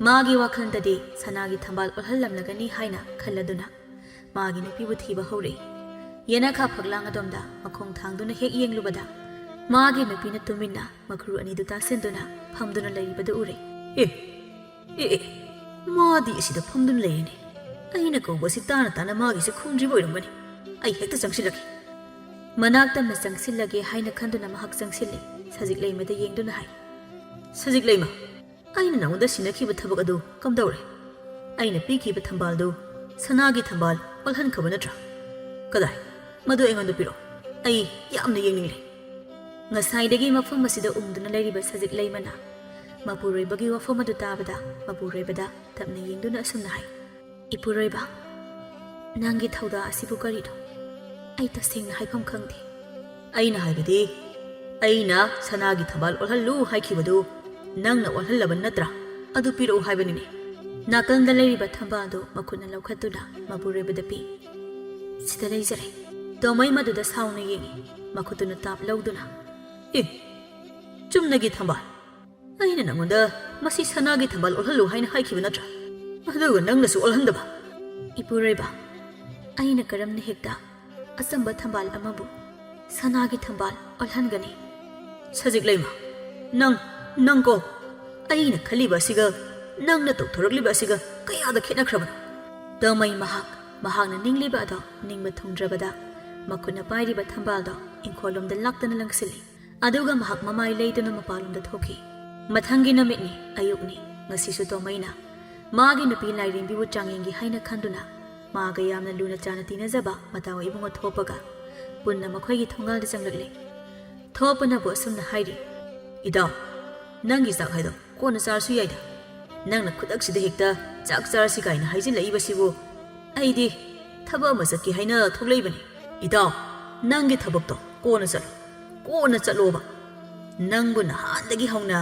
ꯃꯥꯒꯤ ꯋꯥꯈꯜꯗꯗꯤ ꯁꯅꯥꯒꯤ ꯊꯝꯕꯥꯜ ꯑꯣꯜꯍꯜꯂꯝꯂꯒꯅꯤ ꯍꯥꯏꯅ ꯈꯜꯂꯗꯨꯅ ꯃꯥꯒꯤ ꯅꯨꯄꯤꯕꯨ ꯊꯤꯕ ꯍꯧꯔꯛꯏ ꯌꯦꯅꯈꯥ ꯐꯛꯂꯥꯡ ꯑꯗꯣꯝꯗ ꯃꯈꯣꯡ ꯊꯥꯡꯗꯨꯅ ꯍꯦꯛ ꯌꯦꯡꯂꯨꯕꯗ ꯃꯥꯒꯤ ꯅꯨꯄꯤꯅ ꯇꯨꯃꯤꯟꯅ ꯃꯈ꯭ꯔꯨ ꯑꯅꯤꯗꯨ ꯇꯥꯁꯤꯟꯗꯨꯅ ꯐꯝꯗꯨꯅ ꯂꯩꯔꯤꯕꯗꯨ ꯎꯔꯦ ꯃꯥꯗꯤ ꯑꯁꯤꯗ ꯐꯝꯗꯨꯅ ꯂꯩꯔꯤꯅꯦ ꯑꯩꯅ ꯀꯧꯕ ꯑꯁꯤ ꯇꯥꯅ ꯇꯥꯅ ꯃꯥꯒꯤꯁꯦ ꯈꯨꯝꯗ꯭ꯔꯤꯕ ꯑꯣꯏꯔꯝꯒꯅꯤ ꯑꯩ ꯍꯦꯛꯇ ꯆꯪꯁꯤꯜꯂꯛꯀꯦ ꯃꯅꯥꯛ ꯇꯝꯅ ꯆꯪꯁꯤꯜꯂꯒꯦ ꯍꯥꯏꯅ ꯈꯟꯗꯨꯅ ꯃꯍꯥꯛ ꯆꯪꯁꯤꯜꯂꯦ ꯁꯖꯤꯛ ꯂꯩꯃꯗ ꯌꯦꯡꯗꯨꯅ ꯍꯥꯏ ꯁꯖꯤꯛ ꯂꯩꯃ ꯑꯩꯅ ꯅꯉꯣꯟꯗ ꯁꯤꯟꯅꯈꯤꯕ ꯊꯕꯛ ꯑꯗꯨ ꯀꯝꯗꯧꯔꯦ ꯑꯩꯅ ꯄꯤꯈꯤꯕ ꯊꯝꯕꯥꯜꯗꯨ ꯁꯅꯥꯒꯤ ꯊꯝꯕꯥꯜ ꯑꯣꯜꯍꯟꯈ꯭ꯔꯕ ꯅꯠꯇ꯭ꯔꯥ ꯀꯗꯥꯏ ꯃꯗꯨ ꯑꯩꯉꯣꯟꯗ ꯄꯤꯔꯣ ꯑꯩ ꯌꯥꯝꯅ ꯌꯦꯡꯅꯤꯡꯂꯦ ꯉꯁꯥꯏꯗꯒꯤ ꯃꯐꯝ ꯑꯁꯤꯗ ꯎꯡꯗꯨꯅ ꯂꯩꯔꯤꯕ ꯁꯖꯤꯛ ꯂꯩꯃꯅ ꯃꯄꯨꯔꯣꯏꯕꯒꯤ ꯋꯥꯐꯝ ꯑꯗꯨ ꯇꯥꯕꯗ ꯃꯄꯨꯔꯣꯏꯕꯗ ꯇꯞꯅ ꯌꯦꯡꯗꯨꯅ ꯑꯁꯨꯝꯅ ꯍꯥꯏ ꯏꯄꯨꯔꯣꯏꯕ ꯅꯪꯒꯤ ꯊꯧꯗꯥ ꯑꯁꯤꯕꯨ ꯀꯔꯤꯅꯣ ꯑꯩ ꯇꯁꯦꯡꯅ ꯍꯥꯏꯐꯝ ꯈꯪꯗꯦ ꯑꯩꯅ ꯍꯥꯏꯕꯗꯤ ꯑꯩꯅ ꯁꯅꯥꯒꯤ ꯊꯝꯕꯥꯜ ꯑꯣꯜꯍꯜꯂꯨ ꯍꯥꯏꯈꯤꯕꯗꯨ ꯅꯪꯅ ꯑꯣꯜꯍꯜꯂꯕ ꯅꯠꯇ꯭ꯔꯥ ꯑꯗꯨ ꯄꯤꯔꯛꯎ ꯍꯥꯏꯕꯅꯤꯅꯦ ꯅꯥꯀꯜꯗ ꯂꯩꯔꯤꯕ ꯊꯝꯕꯥꯜꯗꯨ ꯃꯈꯨꯠꯅ ꯂꯧꯈꯠꯇꯨꯅ ꯃꯄꯨꯔꯣꯏꯕꯗ ꯄꯤ ꯁꯤꯗ ꯂꯩꯖꯔꯦ ꯇꯣꯃꯩ ꯃꯗꯨꯗ ꯁꯥꯎꯅ ꯌꯦꯡꯉꯤ ꯃꯈꯨꯠꯇꯨꯅ ꯇꯥꯞ ꯂꯧꯗꯨꯅ ꯆꯨꯝꯅꯒꯤ ꯊꯝꯕꯥꯜ ꯑꯩꯅ ꯅꯉꯣꯟꯗ ꯃꯁꯤ ꯁꯅꯥꯒꯤ ꯊꯝꯕꯥꯜ ꯑꯣꯜꯍꯜꯂꯨ ꯍꯥꯏꯅ ꯍꯥꯏꯈꯤꯕ ꯅꯠꯇ꯭ꯔꯥ ꯑꯗꯨꯒ ꯅꯪꯅꯁꯨ ꯑꯣꯜꯍꯟꯗꯕ ꯏꯄꯨꯔꯣꯏꯕ ꯑꯩꯅ ꯀꯔꯝꯅ ꯍꯦꯛꯇ ꯑꯆꯝꯕ ꯊꯝꯕꯥꯜ ꯑꯃꯕꯨ ꯁꯅꯥꯒꯤ ꯊꯝꯕꯥꯜ ꯑꯣꯜꯍꯟꯒꯅꯤ ꯁꯖꯤꯛ ꯂꯩꯃ ꯅꯪꯀꯣ ꯑꯩꯅ ꯈꯜꯂꯤꯕ ꯑꯁꯤꯒ ꯅꯪꯅ ꯇꯧꯊꯣꯔꯛꯂꯤꯕ ꯑꯁꯤꯒ ꯀꯌꯥꯗ ꯈꯦꯠꯅꯈ꯭ꯔꯕꯅꯣ ꯇꯃꯩ ꯃꯍꯥꯛꯅ ꯅꯤꯡꯂꯤꯕ ꯑꯗꯣ ꯅꯤꯡꯕ ꯊꯨꯡꯗ꯭ꯔꯕꯗ ꯃꯈꯨꯠꯅ ꯄꯥꯏꯔꯤꯕ ꯊꯝꯕꯥꯜꯗꯣ ꯏꯪꯈꯣꯜꯂꯣꯝꯗ ꯂꯥꯛꯇꯅ ꯂꯪꯁꯤꯜꯂꯤ ꯑꯗꯨꯒ ꯃꯍꯥꯛ ꯃꯃꯥꯏ ꯂꯩꯗꯨꯅ ꯃꯄꯥꯟꯂꯣꯝꯗ ꯊꯣꯛꯈꯤ ꯃꯊꯪꯒꯤ ꯅꯨꯃꯤꯠꯅꯤ ꯑꯌꯨꯛꯅꯤ ꯉꯁꯤꯁꯨ ꯇꯣꯃꯩꯅ ꯃꯥꯒꯤ ꯅꯨꯄꯤ ꯂꯥꯏꯔꯦꯝꯕꯤꯕꯨ ꯆꯥꯡꯌꯦꯡꯒꯤ ꯍꯥꯏꯅ ꯈꯟꯗꯨꯅ ꯃꯥꯒ ꯌꯥꯝꯅ ꯂꯨꯅ ꯆꯥꯅ ꯇꯤꯟꯅꯖꯕ ꯃꯇꯥꯎ ꯏꯕꯨꯡꯉꯣ ꯊꯣꯞꯄꯒ ꯄꯨꯟꯅ ꯃꯈꯣꯏꯒꯤ ꯊꯣꯡꯒꯥꯜꯗ ꯆꯪꯂꯛꯂꯤ ꯊꯣꯞꯄꯅꯕꯨ ꯑꯁꯨꯝꯅ ꯍꯥꯏꯔꯤ ꯏꯇꯥꯎ ꯅꯪꯒꯤ ꯆꯥꯛ ꯍꯥꯏꯗꯣ ꯀꯣꯟꯅ ꯆꯥꯔꯁꯨ ꯌꯥꯏꯗ ꯅꯪꯅ ꯈꯨꯗꯛꯁꯤꯗ ꯍꯦꯛꯇ ꯆꯥꯛ ꯆꯥꯔꯁꯤ ꯀꯥꯏꯅ ꯍꯥꯏꯖꯤꯜꯂꯛꯏꯕꯁꯤꯕꯨ ꯑꯩꯗꯤ ꯊꯕꯛ ꯑꯃ ꯆꯠꯀꯦ ꯍꯥꯏꯅ ꯊꯣꯛꯂꯛꯏꯕꯅꯤ ꯏꯇꯥꯎ ꯅꯪꯒꯤ ꯊꯕꯛꯇꯣ ꯀꯣꯟꯅ ꯆꯠꯂꯣꯕ ꯅꯪꯕꯨ ꯅꯍꯥꯟꯗꯒꯤ ꯍꯧꯅ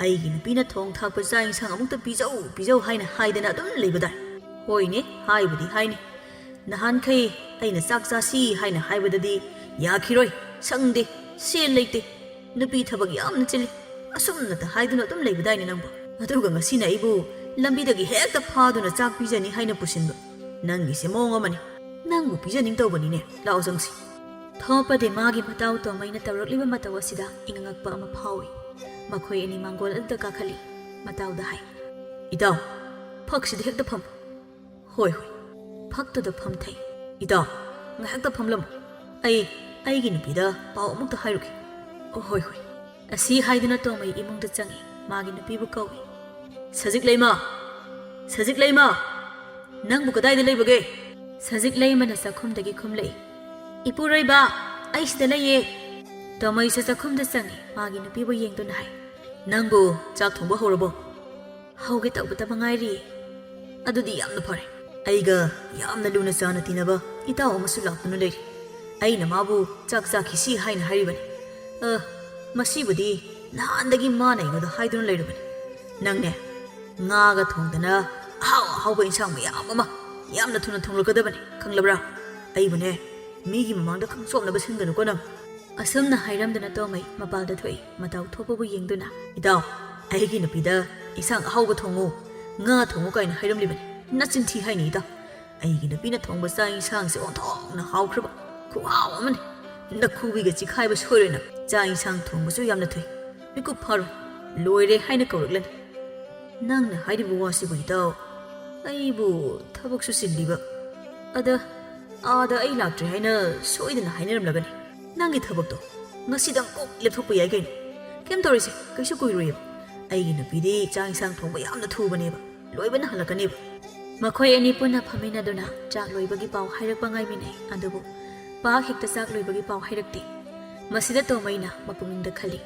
ꯑꯩꯒꯤ ꯅꯨꯄꯤꯅ ꯊꯣꯡ ꯊꯥꯛꯄ ꯆꯥꯛ ꯏꯟꯁꯥꯡ ꯑꯃꯨꯛꯇ ꯄꯤꯖꯧ ꯍꯥꯏꯅ ꯍꯥꯏꯗꯅ ꯑꯗꯨꯝ ꯂꯩꯕꯗꯥꯏ ꯍꯣꯏꯅꯦ ꯍꯥꯏꯕꯨꯗꯤ ꯍꯥꯏꯅꯤ ꯅꯍꯥꯟꯈꯩ ꯑꯩꯅ ꯆꯥꯛ chassis 하이나 하이버다디 야키로이 상데 셀레이테 누피 타박 얌나 찔리 asumnata haiduna adum leibadaini nangbo aduga ngasina ibu lambidagi hekta phaduna chak pijani haina pusinba nangi se mong amani nangbu pijaning tawbani ne lao jangsi thopade magi matau to maina tawrakliba mataw asida ingangakpa ama phawi makhoi ani mangol adda ka khali matau da hai itaw phaksid hekta pham hoi phakta da pham thai itaw ngahakta phamlam ai gi nupida paw amukta hairuki hoi asi haiduna to mai imungda changi magi nupibu kawi sajik leima nangbu kadai da leibage sajik leima na sakhumdagi khumlei ipuroiba ai sida leye to mai sa sakhumda changi magi nupibu yengduna hai nangbu chak thongba horabo hauge tawbata bangairi adudi yamna phare aiga yamna luna chana tinaba itaw amasu lakunu lei aina mabu chak khisi haina haribani masibudi nahandagi mana ingoda haiduna leirubani nangne ngaga thongdana hauba insang mayam ama yamna thuna thonglakadabani khanglabra aibune migi mamangda khangsobnaba singanu ko nang asumna hairamdana tomai mapalda thoi mataw thopabu yengduna idaw aigi nupida isang hauba thongu nga thongu kaina hairamlibani nachinthi haini ida aigi nupina thongba sa insang se onthongna haukhriba khuhaw amani nakhubiga chikhaiba soirena cha insang thongbasu yamna thoi miku pharu loire haina kawruklan nangna hairibu wasibu idaw aibu thabaksu sinliba ada ai laktri haina soidana hainaramlagani nangi thabakto ngasidang kok lepthokpa yai kain kem torise kaisu kuiroyeb aigi nupidi cha insang thongba yamna thubaneba loibana halakaneba makhoi ani punna phaminaduna chak loibagi paw hairakpa ngaiminai adubu pa hekta chak loibagi paw hairakti masida tomaina mapungingda khali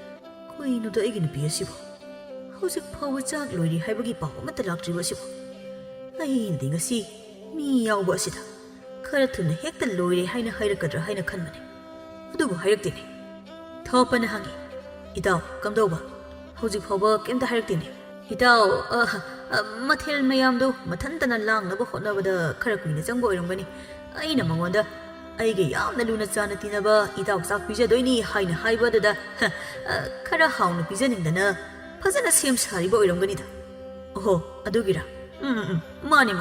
koinu da aigi nupi asibo hojik phawa chak loiri haibagi paw amata laktriba asibo ai ndinga si mi yawba asida khara thuna hekta loire haina hairakadra haina khanmane adubu hairakti thopana hangi itaw kamdoba hojik phawa kemta hairakti itaw mathel mayamdo mathantana langnaba hotnabada khara kuina changba oirangani aina mangonda aige yamna luna chana tinaba itaw chak pijadoini haina haibadada khara hauna pijaningdana fazana sem sariba oirangani da oho adugira mani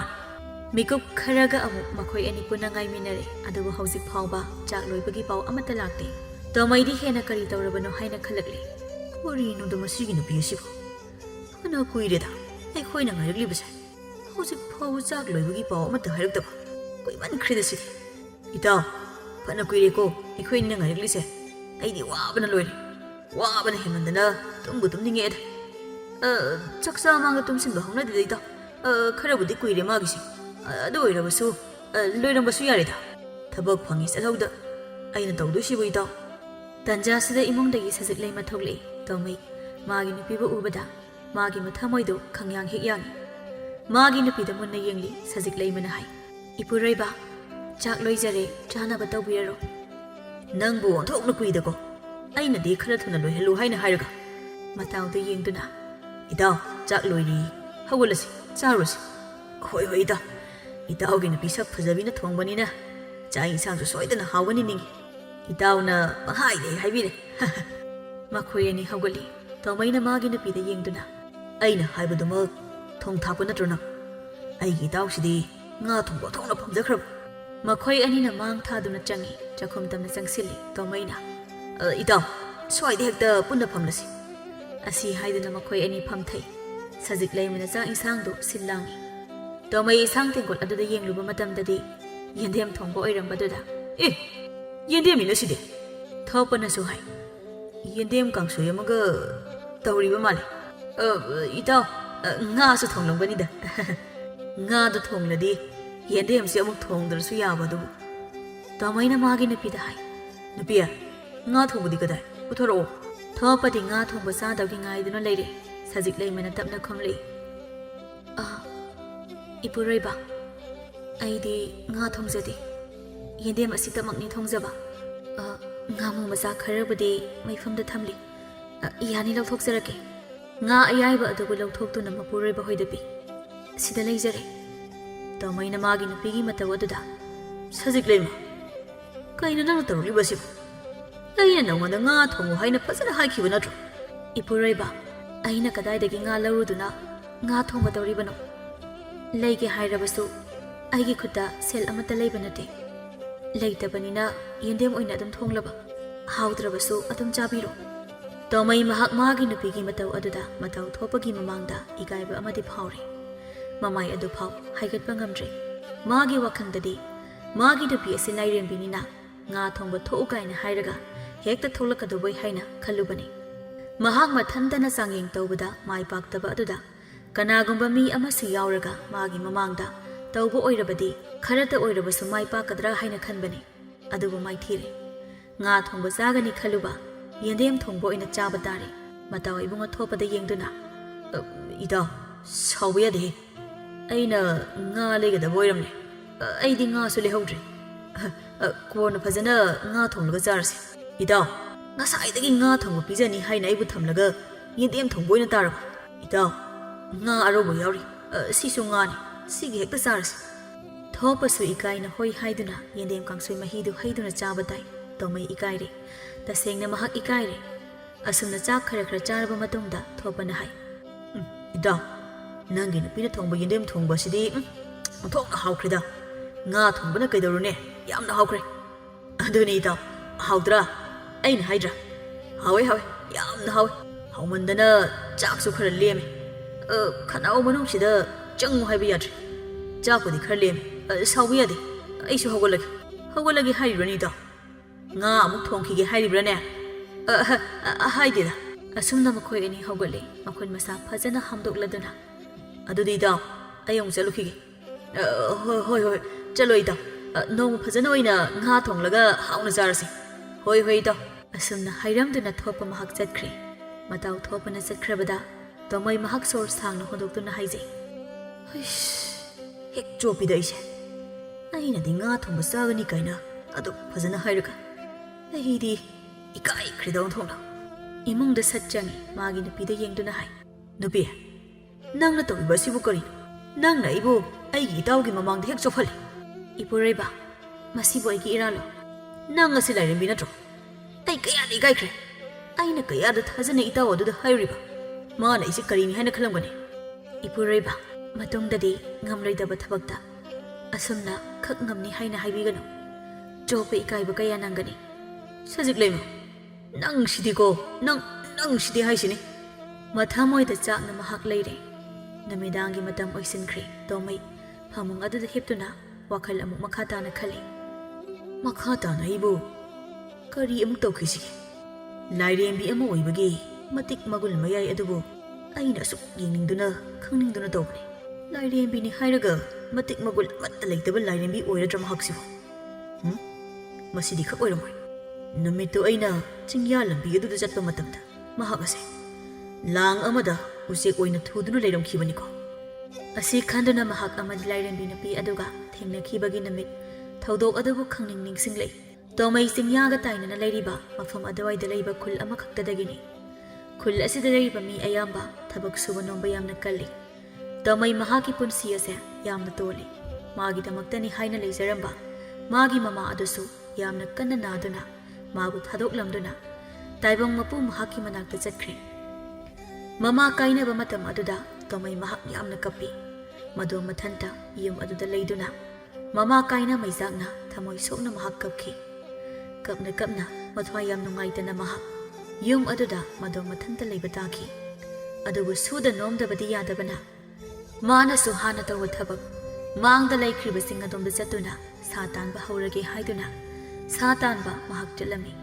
mikup kharaga amu makhoi ani puna ngai minare adubu hojik phawba chak loibagi paw amata lakte tomaidi hena kari tawrabano haina khalakli korinu da masigi nupi asibo ana kuireda ai khoina ngai libasa hojik phaw chak loibagi paw amata hairakdaba koiman khridasi itaw fana kuire ko ai khoina ngai lise ai di wabana loire wabana hemandana tumbu tumninge eda chaksa manga tumsinba hongna de itaw kharabudi kuire magisi adu oirabasu loirambasu yarida thabak phangi salhauda aina tawdusibu itaw tanjasida imongdagi sajik leima thoglei tomai magi nupibu ubada magi mathamoido khangyang hekyangi magi nupida munna yengli sajik leimana hai ipureiba chak loijare chana batawbiraro nangbu onthokna kuida ko aina de khara thuna loihelu haina hairaga matawda yengduna itaw chak loiri hawalasi charusi hoi da itawgi nupi sak phajabina thongbani na chai insang jo soidana hawani ningi itawna bahai dei haibire makhoi ani hawgali tomaina magi nupi da yengduna aina haibaduma thong thapuna trona aigi tawsidi nga thongba thongna phamjakhrab ꯃꯈꯣꯏ ꯑꯅꯤꯅ ꯃꯥꯡ ꯊꯥꯗꯨꯅ ꯆꯪꯉꯤ ꯆꯥꯛꯈꯨꯝ ꯇꯝꯅ ꯆꯪꯁꯤꯜꯂꯤ ꯇꯣꯃꯩꯅ ꯏꯇꯥꯎ ꯁ꯭ꯋꯥꯏꯗ ꯍꯦꯛꯇ ꯄꯨꯟꯅ ꯐꯝꯂꯁꯤ ꯑꯁꯤ ꯍꯥꯏꯗꯨꯅ ꯃꯈꯣꯏ ꯑꯅꯤ ꯐꯝꯊꯩ ꯁꯖꯤꯛ ꯂꯩꯃꯅ ꯆꯥꯛ ꯏꯟꯁꯥꯡꯗꯨ ꯁꯤꯜ ꯂꯥꯡꯉꯤ ꯇꯣꯃꯩ ꯏꯟꯁꯥꯡ ꯇꯦꯡꯀꯣꯠ ꯑꯗꯨꯗ ꯌꯦꯡꯂꯨꯕ ꯃꯇꯝꯗꯗꯤ ꯌꯦꯟꯗꯦꯝ ꯊꯣꯡꯕ ꯑꯣꯏꯔꯝꯕꯗꯨꯗ ꯌꯦꯟꯗꯦꯝꯅꯤꯅ ꯁꯤꯗꯤ ꯊꯣꯛꯄꯅꯁꯨ ꯍꯥꯏ ꯌꯦꯟꯗꯦꯝ ꯀꯥꯡꯁꯣꯏ ꯑꯃꯒ ꯇꯧꯔꯤꯕ ꯃꯥꯜꯂꯤ ꯏꯇꯥꯎ ꯉꯥꯁꯨ ꯊꯣꯡꯂꯝꯒꯅꯤꯗ ꯉꯥꯗꯨ ꯊꯣꯡꯂꯗꯤ ꯌꯦꯟꯗꯦꯝꯁꯤ ꯑꯃꯨꯛ ꯊꯣꯡꯗ꯭ꯔꯁꯨ ꯌꯥꯕ ꯑꯗꯨꯕꯨ ꯇꯣꯃꯩꯅ ꯃꯥꯒꯤ ꯅꯨꯄꯤꯗ ꯍꯥꯏ ꯅꯨꯄꯤ ꯉꯥ ꯊꯣꯡꯕꯗꯤ ꯀꯗꯥꯏ ꯄꯨꯊꯣꯔꯛꯑꯣ ꯊꯣꯛꯄꯗꯤ ꯉꯥ ꯊꯣꯡꯕ ꯆꯥꯗꯕꯒꯤ ꯉꯥꯏꯗꯨꯅ ꯂꯩꯔꯦ ꯁꯖꯤꯛ ꯂꯩꯃꯅ ꯇꯞꯅ ꯈꯨꯝꯂꯛꯏ ꯏꯄꯨꯔꯣꯏꯕ ꯑꯩꯗꯤ ꯉꯥ ꯊꯣꯡꯖꯗꯦ ꯌꯦꯟꯗꯦꯝ ꯑꯁꯤꯇꯃꯛꯅꯤ ꯊꯣꯡꯖꯕ ꯉꯥꯃꯨ ꯃꯆꯥ ꯈꯔꯕꯨꯗꯤ ꯃꯩꯐꯝꯗ ꯊꯝꯂꯤ ꯌꯥꯅꯤ ꯂꯧꯊꯣꯛꯆꯔꯛꯀꯦ ꯉꯥ ꯑꯌꯥꯏꯕ ꯑꯗꯨꯕꯨ ꯂꯧꯊꯣꯛꯇꯨꯅ ꯃꯄꯨꯔꯣꯏꯕ ꯍꯣꯏꯗ ꯄꯤ ꯁꯤꯗ ꯂꯩꯖꯔꯦ ꯇꯣꯃꯩꯅ ꯃꯥꯒꯤ ꯅꯨꯄꯤꯒꯤ ꯃꯇꯧ ꯑꯗꯨꯗ ꯁꯖꯤꯛ ꯂꯩꯃ ꯀꯩꯅꯣ ꯅꯪꯅ ꯇꯧꯔꯤꯕꯁꯤꯕꯨ ꯑꯩꯅ ꯅꯉꯣꯟꯗ ꯉꯥ ꯊꯣꯡꯉꯨ ꯍꯥꯏꯅ ꯐꯖꯅ ꯍꯥꯏꯈꯤꯕ ꯅꯠꯇ꯭ꯔꯣ ꯏꯄꯨꯔꯣꯏꯕ ꯑꯩꯅ ꯀꯗꯥꯏꯗꯒꯤ ꯉꯥ ꯂꯧꯔꯨꯗꯨꯅ ꯉꯥ ꯊꯣꯡꯕ ꯇꯧꯔꯤꯕꯅꯣ ꯂꯩꯒꯦ ꯍꯥꯏꯔꯕꯁꯨ ꯑꯩꯒꯤ ꯈꯨꯠꯇ ꯁꯦꯜ ꯑꯃꯠꯇ ꯂꯩꯕ ꯅꯠꯇꯦ ꯂꯩꯇꯕꯅꯤꯅ ꯌꯦꯟꯗꯦꯝ ꯑꯣꯏꯅ ꯑꯗꯨꯝ ꯊꯣꯡꯂꯕ ꯍꯥꯎꯇ꯭ꯔꯕꯁꯨ ꯑꯗꯨꯝ ꯆꯥꯕꯤꯔꯣ ꯇꯣꯃꯩ ꯃꯍꯥꯛ ꯃꯥꯒꯤ ꯅꯨꯄꯤꯒꯤ ꯃꯇꯧ ꯑꯗꯨꯗ ꯃꯇꯧ ꯊꯣꯛꯄꯒꯤ ꯃꯃꯥꯡꯗ ꯏꯀꯥꯏꯕ ꯑꯃꯗꯤ ꯐꯥꯎꯔꯦ ꯃꯃꯥꯏ ꯑꯗꯨ ꯐꯥꯎ ꯍꯥꯏꯒꯠꯄ ꯉꯝꯗ꯭ꯔꯦ ꯃꯥꯒꯤ ꯋꯥꯈꯜꯗꯗꯤ ꯃꯥꯒꯤ ꯅꯨꯄꯤ ꯑꯁꯤ ꯂꯥꯏꯔꯦꯝꯕꯤꯅꯤꯅ ꯉꯥ ꯊꯣꯡꯕ ꯊꯣꯛꯎ ꯀꯥꯏꯅ ꯍꯥꯏꯔꯒ ꯍꯦꯛꯇ ꯊꯣꯛꯂꯛꯀꯗꯧꯕꯩ ꯍꯥꯏꯅ ꯈꯜꯂꯨꯕꯅꯤ ꯃꯍꯥꯛ ꯃꯊꯟꯇꯅ ꯆꯥꯡꯌꯦꯡ ꯇꯧꯕꯗ ꯃꯥꯏ ꯄꯥꯛꯇꯕ ꯑꯗꯨꯗ ꯀꯅꯥꯒꯨꯝꯕ ꯃꯤ ꯑꯃꯁꯨ ꯌꯥꯎꯔꯒ ꯃꯥꯒꯤ ꯃꯃꯥꯡꯗ ꯇꯧꯕ ꯑꯣꯏꯔꯕꯗꯤ ꯈꯔꯇ ꯑꯣꯏꯔꯕꯁꯨ ꯃꯥꯏ ꯄꯥꯛꯀꯗ꯭ꯔꯥ ꯍꯥꯏꯅ ꯈꯟꯕꯅꯤ ꯑꯗꯨꯕꯨ ꯃꯥꯏꯊꯤꯔꯦ ꯉꯥ ꯊꯣꯡꯕ ꯆꯥꯒꯅꯤ ꯈꯜꯂꯨꯕ ꯌꯦꯟꯗꯦꯝ ꯊꯣꯡꯕ ꯑꯣꯏꯅ ꯆꯥꯕ ꯇꯥꯔꯦ ꯃꯇꯥꯎ ꯏꯕꯨꯡꯉꯣ ꯊꯣꯛꯄꯗ ꯌꯦꯡꯗꯨꯅ ꯏꯇꯥꯎ ꯁꯥꯎꯕ ꯌꯥꯗꯦ ꯑꯩꯅ ꯉꯥ ꯂꯩꯒꯗꯕ ꯑꯣꯏꯔꯝꯂꯦ ꯑꯩꯗꯤ ꯉꯥꯁꯨ ꯂꯩꯍꯧꯗ꯭ꯔꯦ ꯀꯣꯟꯅ ꯐꯖꯅ ꯉꯥ ꯊꯣꯡꯂꯒ ꯆꯥꯔꯁꯤ ꯏꯇꯥꯎ ꯉꯁꯥꯏꯗꯒꯤ ꯉꯥ ꯊꯣꯡꯕ ꯄꯤꯖꯅꯤ ꯍꯥꯏꯅ ꯑꯩꯕꯨ ꯊꯝꯂꯒ ꯌꯦꯟꯗꯦꯝ ꯊꯣꯡꯕ ꯑꯣꯏꯅ ꯇꯥꯔꯕ ꯏꯇꯥꯎ ꯉꯥ ꯑꯔꯧꯕ ꯌꯥꯎꯔꯤ ꯁꯤꯁꯨ ꯉꯥꯅꯤ ꯁꯤꯒꯤ ꯍꯦꯛꯇ ꯆꯥꯔꯁꯤ ꯊꯣꯛꯄꯁꯨ ꯏꯀꯥꯏꯅ ꯍꯣꯏ ꯍꯥꯏꯗꯨꯅ ꯌꯦꯟꯗꯦꯝ ꯀꯥꯡꯁꯣꯏ ꯃꯍꯤꯗꯨ ꯍꯩꯗꯨꯅ ꯆꯥꯕ ꯇꯥꯏ ꯇꯣꯃꯩ ꯏꯀꯥꯏꯔꯦ ꯇꯁꯦꯡꯅ ꯃꯍꯥꯛ ꯏꯀꯥꯏꯔꯦ ꯑꯁꯨꯝꯅ ꯆꯥꯛ ꯈꯔ ꯆꯥꯔꯕ ꯃꯇꯨꯡꯗ ꯊꯣꯛꯄꯅ ꯍꯥꯏ ꯏꯇꯥꯎ ꯅꯪꯒꯤ ꯅꯨꯄꯤꯅ ꯊꯣꯡꯕ ꯌꯦꯟꯗꯦꯝ ꯊꯣꯡꯕ ꯑꯁꯤꯗꯤ ꯑꯣꯟꯊꯣꯛꯅ ꯍꯥꯎꯈ꯭ꯔꯦꯗ ꯉꯥ ꯊꯣꯡꯕꯅ ꯀꯩꯗꯧꯔꯨꯅꯦ ꯌꯥꯝꯅ ꯍꯥꯎꯈ꯭ꯔꯦ ꯑꯗꯨꯅꯤ ꯏꯇꯥꯎ ꯍꯥꯎꯗ꯭ꯔꯥ ꯑꯩꯅ ꯍꯥꯏꯗ꯭ꯔꯥ ꯍꯥꯎꯋꯦ ꯌꯥꯝꯅ ꯍꯥꯎꯋꯦ ꯍꯥꯎꯃꯟꯗꯅ ꯆꯥꯛꯁꯨ ꯈꯔ ꯂꯦꯝꯃꯦ ꯈꯅꯥꯎ ꯃꯅꯨꯡꯁꯤꯗ ꯆꯪꯉꯨ ꯍꯥꯏꯕ ꯌꯥꯗ꯭ꯔꯦ ꯆꯥꯛꯄꯨꯗꯤ ꯈꯔ ꯂꯦꯝꯃꯦ ꯁꯥꯎꯕ ꯌꯥꯗꯦ ꯑꯩꯁꯨ ꯍꯧꯒꯠꯂꯒꯦ ꯍꯥꯏꯔꯤꯕ꯭ꯔꯅꯤ ꯏꯇꯥꯎ ꯉꯥ ꯑꯃꯨꯛ ꯊꯣꯡꯈꯤꯒꯦ ꯍꯥꯏꯔꯤꯕ꯭ꯔꯅꯦ ꯍꯥꯏꯗꯦꯗ ꯑꯁꯨꯝꯅ ꯃꯈꯣꯏ ꯑꯅꯤ ꯍꯧꯒꯠꯂꯦ ꯃꯈꯣꯏ ꯃꯁꯥ ꯐꯖꯅ ꯍꯥꯝꯗꯣꯛꯂꯗꯨꯅ ꯑꯗꯨꯗꯤ ꯏꯇꯥꯎ ꯑꯩ ꯑꯃꯨꯛ ꯆꯠꯂꯨꯈꯤꯒꯦ ꯍꯣꯏ ꯆꯠꯂꯣ ꯏꯇꯥꯎ ꯅꯣꯡꯃ ꯐꯖꯅ ꯑꯣꯏꯅ ꯉꯥ ꯊꯣꯡꯂꯒ ꯍꯥꯎꯅ ꯆꯥꯔꯁꯤ ꯍꯣꯏ ꯏꯇꯥꯎ ꯑꯁꯨꯝꯅ ꯍꯥꯏꯔꯝꯗꯨꯅ ꯊꯣꯛꯄ ꯃꯍꯥꯛ ꯆꯠꯈ꯭ꯔꯦ ꯃꯇꯥꯎ ꯊꯣꯛꯄꯅ ꯆꯠꯈ꯭ꯔꯕꯗ ꯇꯣꯃꯩ ꯃꯍꯥꯛ ꯁꯣꯔ ꯁꯥꯡꯅ ꯍꯣꯟꯗꯣꯛꯇꯨꯅ ꯍꯥꯏꯖꯩ ꯍꯦꯛ ꯆꯣꯞꯄꯤꯗ ꯑꯩꯅꯗꯤ ꯉꯥ ꯊꯣꯡꯕ ꯆꯥꯒꯅꯤ ꯀꯥꯏꯅ ꯑꯗꯨ ꯐꯖꯅ ꯍꯥꯏꯔꯒ ꯑꯩꯗꯤ ꯏꯀꯥꯏꯈ꯭ꯔꯦꯗ ꯑꯣꯟꯊꯣꯛꯅ ꯏꯃꯨꯡꯗ ꯁꯠ ꯆꯪꯉꯤ ꯃꯥꯒꯤ ꯅꯨꯄꯤꯗ ꯌꯦꯡꯗꯨꯅ ꯍꯥꯏ ꯅꯨꯄꯤ ꯅꯪꯅ ꯇꯧꯔꯤꯕ ꯑꯁꯤꯕꯨ ꯀꯔꯤꯅꯣ ꯅꯪꯅ ꯑꯩꯕꯨ ꯑꯩꯒꯤ ꯏꯇꯥꯎꯒꯤ ꯃꯃꯥꯡꯗ ꯍꯦꯛ ꯆꯣꯞꯍꯜꯂꯤ ꯏꯄꯨꯔꯣꯏꯕ ꯃꯁꯤꯕꯨ ꯑꯩꯒꯤ ꯏꯔꯥꯜꯂꯣ ꯅꯪ ꯑꯁꯤ ꯂꯥꯏꯔꯦꯝꯕꯤ ꯅꯠꯇ꯭ꯔꯣ ꯑꯩ ꯀꯌꯥꯗ ꯏꯀꯥꯏꯈ꯭ꯔꯦ ꯑꯩꯅ ꯀꯌꯥꯗ ꯊꯥꯖꯅ ꯏꯇꯥꯎ ꯑꯗꯨꯗ ꯍꯥꯏꯔꯨꯔꯤꯕ ꯃꯥꯅ ꯑꯩꯁꯦ ꯀꯔꯤꯅꯤ ꯍꯥꯏꯅ ꯈꯜꯂꯝꯒꯅꯤ ꯏꯄꯨꯔꯣꯏꯕ ꯃꯇꯨꯡꯗꯗꯤ ꯉꯝꯂꯣꯏꯗꯕ ꯊꯕꯛꯇ ꯑꯁꯨꯝꯅ ꯈꯛ ꯉꯝꯅꯤ ꯍꯥꯏꯅ ꯍꯥꯏꯕꯤꯒꯅꯨ ꯆꯣꯞꯄ ꯏꯀꯥꯏꯕ ꯀꯌꯥ ꯅꯪꯒꯅꯤ ꯁꯖꯤꯛ ꯂꯩꯃ ꯅꯪꯁꯤꯗꯤꯀꯣ ꯅꯪꯁꯤꯗꯤ ꯍꯥꯏꯁꯤꯅꯤ ꯃꯊꯃꯣꯏꯗ ꯆꯥꯛꯅ ꯃꯍꯥꯛ ꯂꯩꯔꯦ ꯅꯨꯃꯤꯗꯥꯡꯒꯤ ꯃꯇꯝ ꯑꯣꯏꯁꯤꯟꯈ꯭ꯔꯦ ꯇꯣꯃꯩ ꯐꯃꯨꯡ ꯑꯗꯨꯗ ꯍꯤꯞꯇꯨꯅ ꯋꯥꯈꯜ ꯑꯃꯨꯛ ꯃꯈꯥ ꯇꯥꯅ ꯈꯜꯂꯤ ꯃꯈꯥ ꯇꯥꯅ ꯑꯩꯕꯨ ꯀꯔꯤ ꯑꯃꯨꯛ ꯇꯧꯈꯤꯁꯤꯒꯦ ꯂꯥꯏꯔꯦꯝꯕꯤ ꯑꯃ ꯑꯣꯏꯕꯒꯤ ꯃꯇꯤꯛ ꯃꯒꯨꯟ ꯃꯌꯥꯏ ꯑꯗꯨꯕꯨ ꯑꯩꯅ ꯑꯁꯨꯛ ꯌꯦꯡꯅꯤꯡꯗꯨꯅ ꯈꯪꯅꯤꯡꯗꯨꯅ ꯇꯧꯕꯅꯤ ꯂꯥꯏꯔꯦꯝꯕꯤꯅꯤ ꯍꯥꯏꯔꯒ ꯃꯇꯤꯛ ꯃꯒꯨꯟ ꯑꯃꯠꯇ ꯂꯩꯇꯕ ꯂꯥꯏꯔꯦꯝꯕꯤ ꯑꯣꯏꯔꯗ꯭ꯔꯥ ꯃꯍꯥꯛꯁꯤꯕꯨ ꯃꯁꯤꯗꯤ ꯈꯛ ꯑꯣꯏꯔꯝꯃꯣꯏ ꯅꯨꯃꯤꯠꯇꯨ ꯑꯩꯅ ꯆꯤꯡꯌꯥ ꯂꯝꯕꯤ ꯑꯗꯨꯗ ꯆꯠꯄ ꯃꯇꯝꯗ ꯃꯍꯥꯛ ꯑꯁꯦ ꯂꯥꯡ ꯑꯃꯗ ꯎꯆꯦꯛ ꯑꯣꯏꯅ ꯊꯨꯗꯨꯅ ꯂꯩꯔꯝꯈꯤꯕꯅꯤꯀꯣ ꯑꯁꯤ ꯈꯟꯗꯨꯅ ꯃꯍꯥꯛ ꯑꯃꯗꯤ ꯂꯥꯏꯔꯦꯝꯕꯤ ꯅꯨꯄꯤ ꯑꯗꯨꯒ ꯊꯦꯡꯅꯈꯤꯕꯒꯤ ꯅꯨꯃꯤꯠ ꯊꯧꯗꯣꯛ ꯑꯗꯨꯕꯨ ꯈꯪꯅꯤꯡ ꯅꯤꯡꯁꯤꯡꯂꯛꯏ ꯇꯣꯃꯩ ꯆꯤꯡꯌꯥꯒ ꯇꯥꯏꯅꯅ ꯂꯩꯔꯤꯕ ꯃꯐꯝ ꯑꯗꯨꯋꯥꯏꯗ ꯂꯩꯕ ꯈꯨꯜ ꯑꯃꯈꯛꯇꯗꯒꯤꯅꯤ ꯈꯨꯜ ꯑꯁꯤꯗ ꯂꯩꯔꯤꯕ ꯃꯤ ꯑꯌꯥꯝꯕ ꯊꯕꯛ ꯁꯨꯕ ꯅꯣꯝꯕ ꯌꯥꯝꯅ ꯀꯜꯂꯤ ꯇꯣꯃꯩ ꯃꯍꯥꯛꯀꯤ ꯄꯨꯟꯁꯤ ꯑꯁꯦ ꯌꯥꯝꯅ ꯇꯣꯜꯂꯤ ꯃꯥꯒꯤꯗꯃꯛꯇꯅꯤ ꯍꯥꯏꯅ ꯂꯩꯖꯔꯝꯕ ꯃꯥꯒꯤ ꯃꯃꯥ ꯑꯗꯨꯁꯨ ꯌꯥꯝꯅ ꯀꯟꯅ ꯅꯥꯗꯨꯅ ꯃꯥꯕꯨ ꯊꯥꯗꯣꯛꯂꯝꯗꯨꯅ ꯇꯥꯏꯕꯪ ꯃꯄꯨ ꯃꯍꯥꯛꯀꯤ ꯃꯅꯥꯛꯇ ꯆꯠꯈ꯭ꯔꯦ ꯃꯃꯥ ꯀꯥꯏꯅꯕ ꯃꯇꯝ ꯑꯗꯨꯗ ꯇꯣꯃꯩ ꯃꯍꯥꯛ ꯌꯥꯝꯅ ꯀꯞꯄꯤ ꯃꯗꯣ ꯃꯊꯟꯇ ꯌꯨꯝ ꯑꯗꯨꯗ ꯂꯩꯗꯨꯅ Mama kaina maizakna thamoi sokna mahak kapki. Kapna kapna mathwai yam nungaitana mahak yum aduda mado mathanta leiba taki. Adubu suda nomdabadi yadabana. Mana su hana tawa thabak mangda laikhribasing adomda chatuna sa tanba haurage haiduna sa tanba mahak chalami.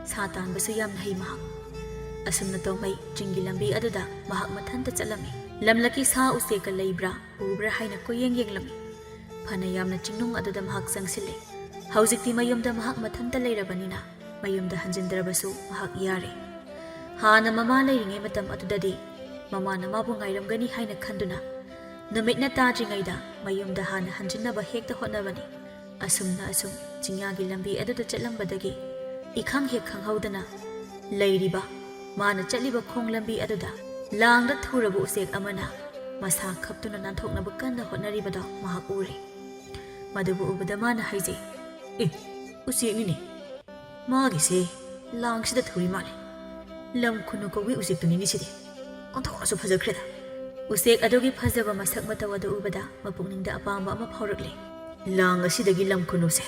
Sa tanba su yam nahi mahak. Asumna tomai chingi lambi aduda mahak mathanta chalami. Lamlaki sa useka leibra ubra haina koyeng yenglami. Phana yamna chingnung aduda mahak sangsile. Haujikti mayumda mahak mathanta leirabanina mayumda hanjindrabasu mahak yare. Hana mama leiringe matam adudadi mama na mabu ngairamgani haina khanduna numitna tajringaida mayumda hana hanjinnaba hekta hotnabani. Asumna asum chingyagi lambi aduda chatlambadagi ikhang hek khanghaudana leiriba mana chatliba khong lambi aduda langda thurabu usek amana masa khaptuna nanthoknaba kanna hotnaribada mahak ure. Madubu ubada mana haije usek ni magi se langsida thuri male lam khunu kowi usek tuni ni sidi onthoknasu phajakreda. Usek adogi phajaba masak matawada ubada mapukningda apamba ama phaurakle. Lang asidagi lam khunu se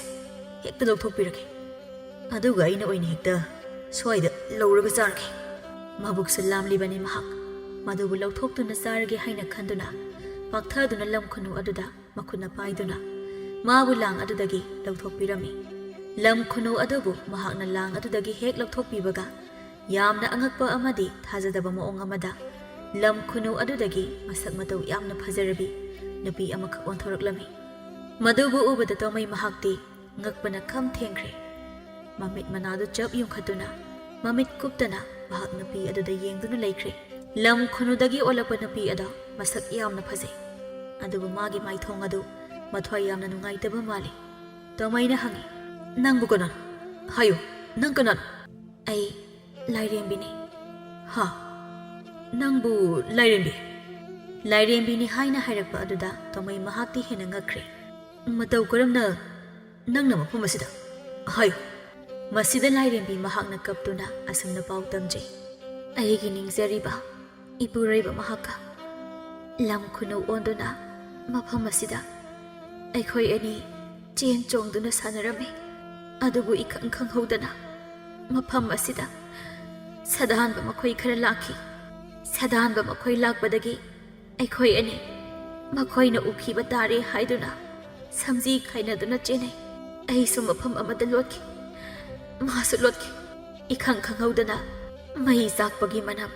hekta lokthokpirake aduga aina oina hekta swaida lawraga charake. Mabuk salam libani mahak madubu lawthoktuna charage haina khanduna pakthaduna lam khunu aduda makhuna paiduna mabu lang adudagi lawthokpirami. Lam khunu adubu mahakna lang adudagi hek lawthokpibaga yamna angakpa amadi thajadaba maong amada lam khunu adudagi masak matau yamna phajarabi nupi amakha onthoraklami. Madubu ubada tomai mahakti ngakpana kham thengkhre. Mamit manadu chap yungkhatuna mamit kuptana mahak nupi aduda yengduna leikhre. Lam khunudagi olapa nupi ada masak yamna phajai. Adubu magi maithong adu mathwai yamna nungaitaba mali. Tomaina hangi nangbu kanan hayo nang kanan ai Lairembi. Ha nangbu Lairembi ni haina hairakpa aduda tomai mahakti hena ngakre. Matau karamna nangna mafum asida hayo. Masida Lairembi mahakna kaptuna asumna pau tamjai. Aigi ningzariba ipuraiba mahaka lam khunu onduna mafam asida aikhoi ani chen chongduna sanarame. Adubu ikhang khanghaudana mafam asida sadanba makhoi khara lakhi. Sadanba makhoi lakbadagi aikhoi ani makhoina ukhiba tare haiduna samji khainaduna chenai. Ai su mafam amada lotki masu lotki ikhang khanghaudana mai zakpagi manam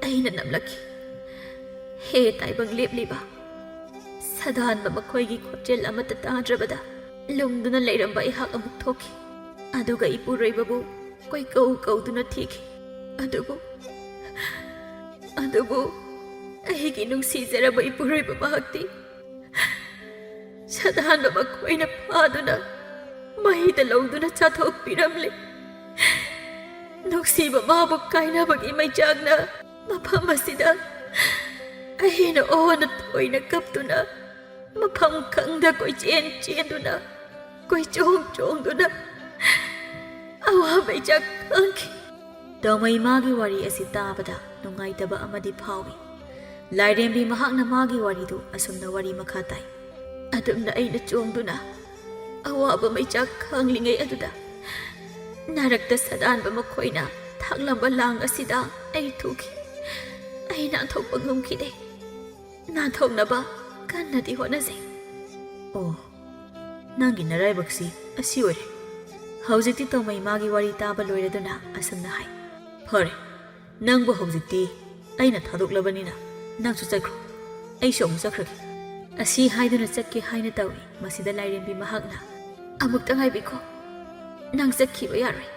aina namlaki. He taibang lepliba sadanba makhoigi khotjel amata tadrabada lungduna leiramba ihak amuk thoki. Aduga ipuraibabu koi kauduna thiki. Adubu aigi nungsizaraba ipuraiba mahakti sadanba makhoina phaduna mahida lawduna chathokpiramle. Nuksiba mabu kainabagi maijagna mafam asida aina ona thoina kaptuna mafam khangda koi chenduna koi chongduna awa maijag khangki. Tomai magi wari asi tabada nungaitaba amadi phawi. Lairembi mahakna magi wari du asumna wari makha tai. Adumna aina chongduna awaba maijag khanglingai aduda narakta sadanba makhoina thaklamba lang asida ai thuki. Ai nanthokpa ngamkhide nanthoknaba kannadi honase. Oh nangi naraibaksi asi ore. Haujikti tomai magi wari taba loiraduna asumna hai. Fare nangbu haujikti aina thadoklabanina nangsu chakro ai somu chakraki. Asi haiduna chakke haina tawi masida Lairembi mahakna amukta ngaibiko nang chakhiba yaroi.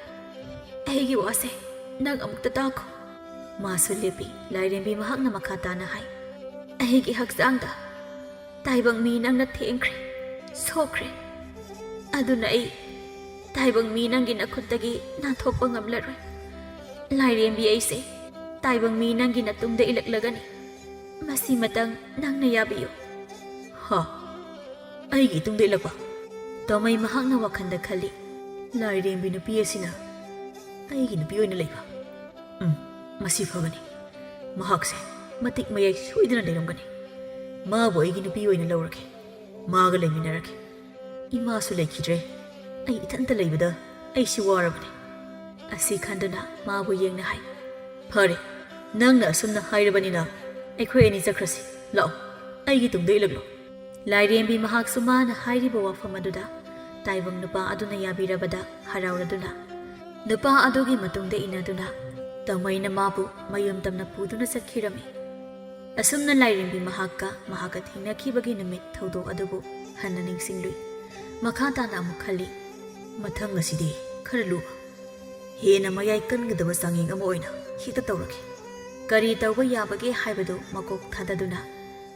Aigi wase nang amukta takho. Masu lepi Lairembi mahakna makha tana hai. Aigi hakjangda taibang mi nangna thengkhre sokre. Aduna ai taibang mi nangi nakhutagi nathokpa ngamlaroi. Lairembi aise taibang mi nangi natungda ilaklagani. Masi matang nangna yabiyo. Ha aigi tungda ilakpa. Tomai mahakna wakhanda khali. Lairembi nupi asina aigi nupi oina leiba. Masi phagani. Mahakse matik mayai soidana leiramgani. Mabu aigi nupi oina laurake. Maga leiminarake. ꯏꯃꯥꯁꯨ ꯂꯩꯈꯤꯗ꯭ꯔꯦ ꯑꯩ ꯏꯊꯟꯇ ꯂꯩꯕꯗ ꯑꯩꯁꯤ ꯋꯥꯔꯕꯅꯤ ꯑꯁꯤ ꯈꯟꯗꯨꯅ ꯃꯥꯕꯨ ꯌꯦꯡꯅ ꯍꯥꯏ ꯐꯔꯦ ꯅꯪꯅ ꯑꯁꯨꯝꯅ ꯍꯥꯏꯔꯕꯅꯤꯅ ꯑꯩꯈꯣꯏ ꯑꯅꯤ ꯆꯠꯈ꯭ꯔꯁꯤ ꯂꯥꯛꯑꯣ ꯑꯩꯒꯤ ꯇꯨꯡꯗ ꯏꯜꯂꯛꯂꯣ ꯂꯥꯏꯔꯦꯝꯕꯤ ꯃꯍꯥꯛꯁꯨ ꯃꯥꯅ ꯍꯥꯏꯔꯤꯕ ꯋꯥꯐꯝ ꯑꯗꯨꯗ ꯇꯥꯏꯕꯪ ꯅꯨꯄꯥ ꯑꯗꯨꯅ ꯌꯥꯕꯤꯔꯕꯗ ꯍꯔꯥꯎꯔꯗꯨꯅ ꯅꯨꯄꯥ ꯑꯗꯨꯒꯤ ꯃꯇꯨꯡꯗ ꯏꯟꯅꯗꯨꯅ ꯇꯧꯃꯩꯅ ꯃꯥꯕꯨ ꯃꯌꯨꯝ ꯇꯝꯅ ꯄꯨꯗꯨꯅ ꯆꯠꯈꯤꯔꯝꯃꯤ ꯑꯁꯨꯝꯅ ꯂꯥꯏꯔꯦꯝꯕꯤ ꯃꯍꯥꯛꯀ ꯊꯦꯡꯅꯈꯤꯕꯒꯤ ꯅꯨꯃꯤꯠ ꯊꯧꯗꯣꯛ ꯑꯗꯨꯕꯨ ꯍꯟꯅ ꯅꯤꯡꯁꯤꯡꯂꯨꯏ ꯃꯈꯥ ꯇꯥꯅ ꯑꯃꯨꯛ ꯈꯜꯂꯤ ꯃꯊꯪ ꯑꯁꯤꯗꯤ ꯈꯔ ꯂꯨꯕ ꯍꯦꯟꯅ ꯃꯌꯥꯏ ꯀꯟꯒꯗꯕ ꯆꯥꯡꯌꯦꯡ ꯑꯃ ꯑꯣꯏꯅ ꯍꯦꯛꯇ ꯇꯧꯔꯒꯦ ꯀꯔꯤ ꯇꯧꯕ ꯌꯥꯕꯒꯦ ꯍꯥꯏꯕꯗꯨ ꯃꯀꯣꯛ ꯊꯥꯗꯗꯨꯅ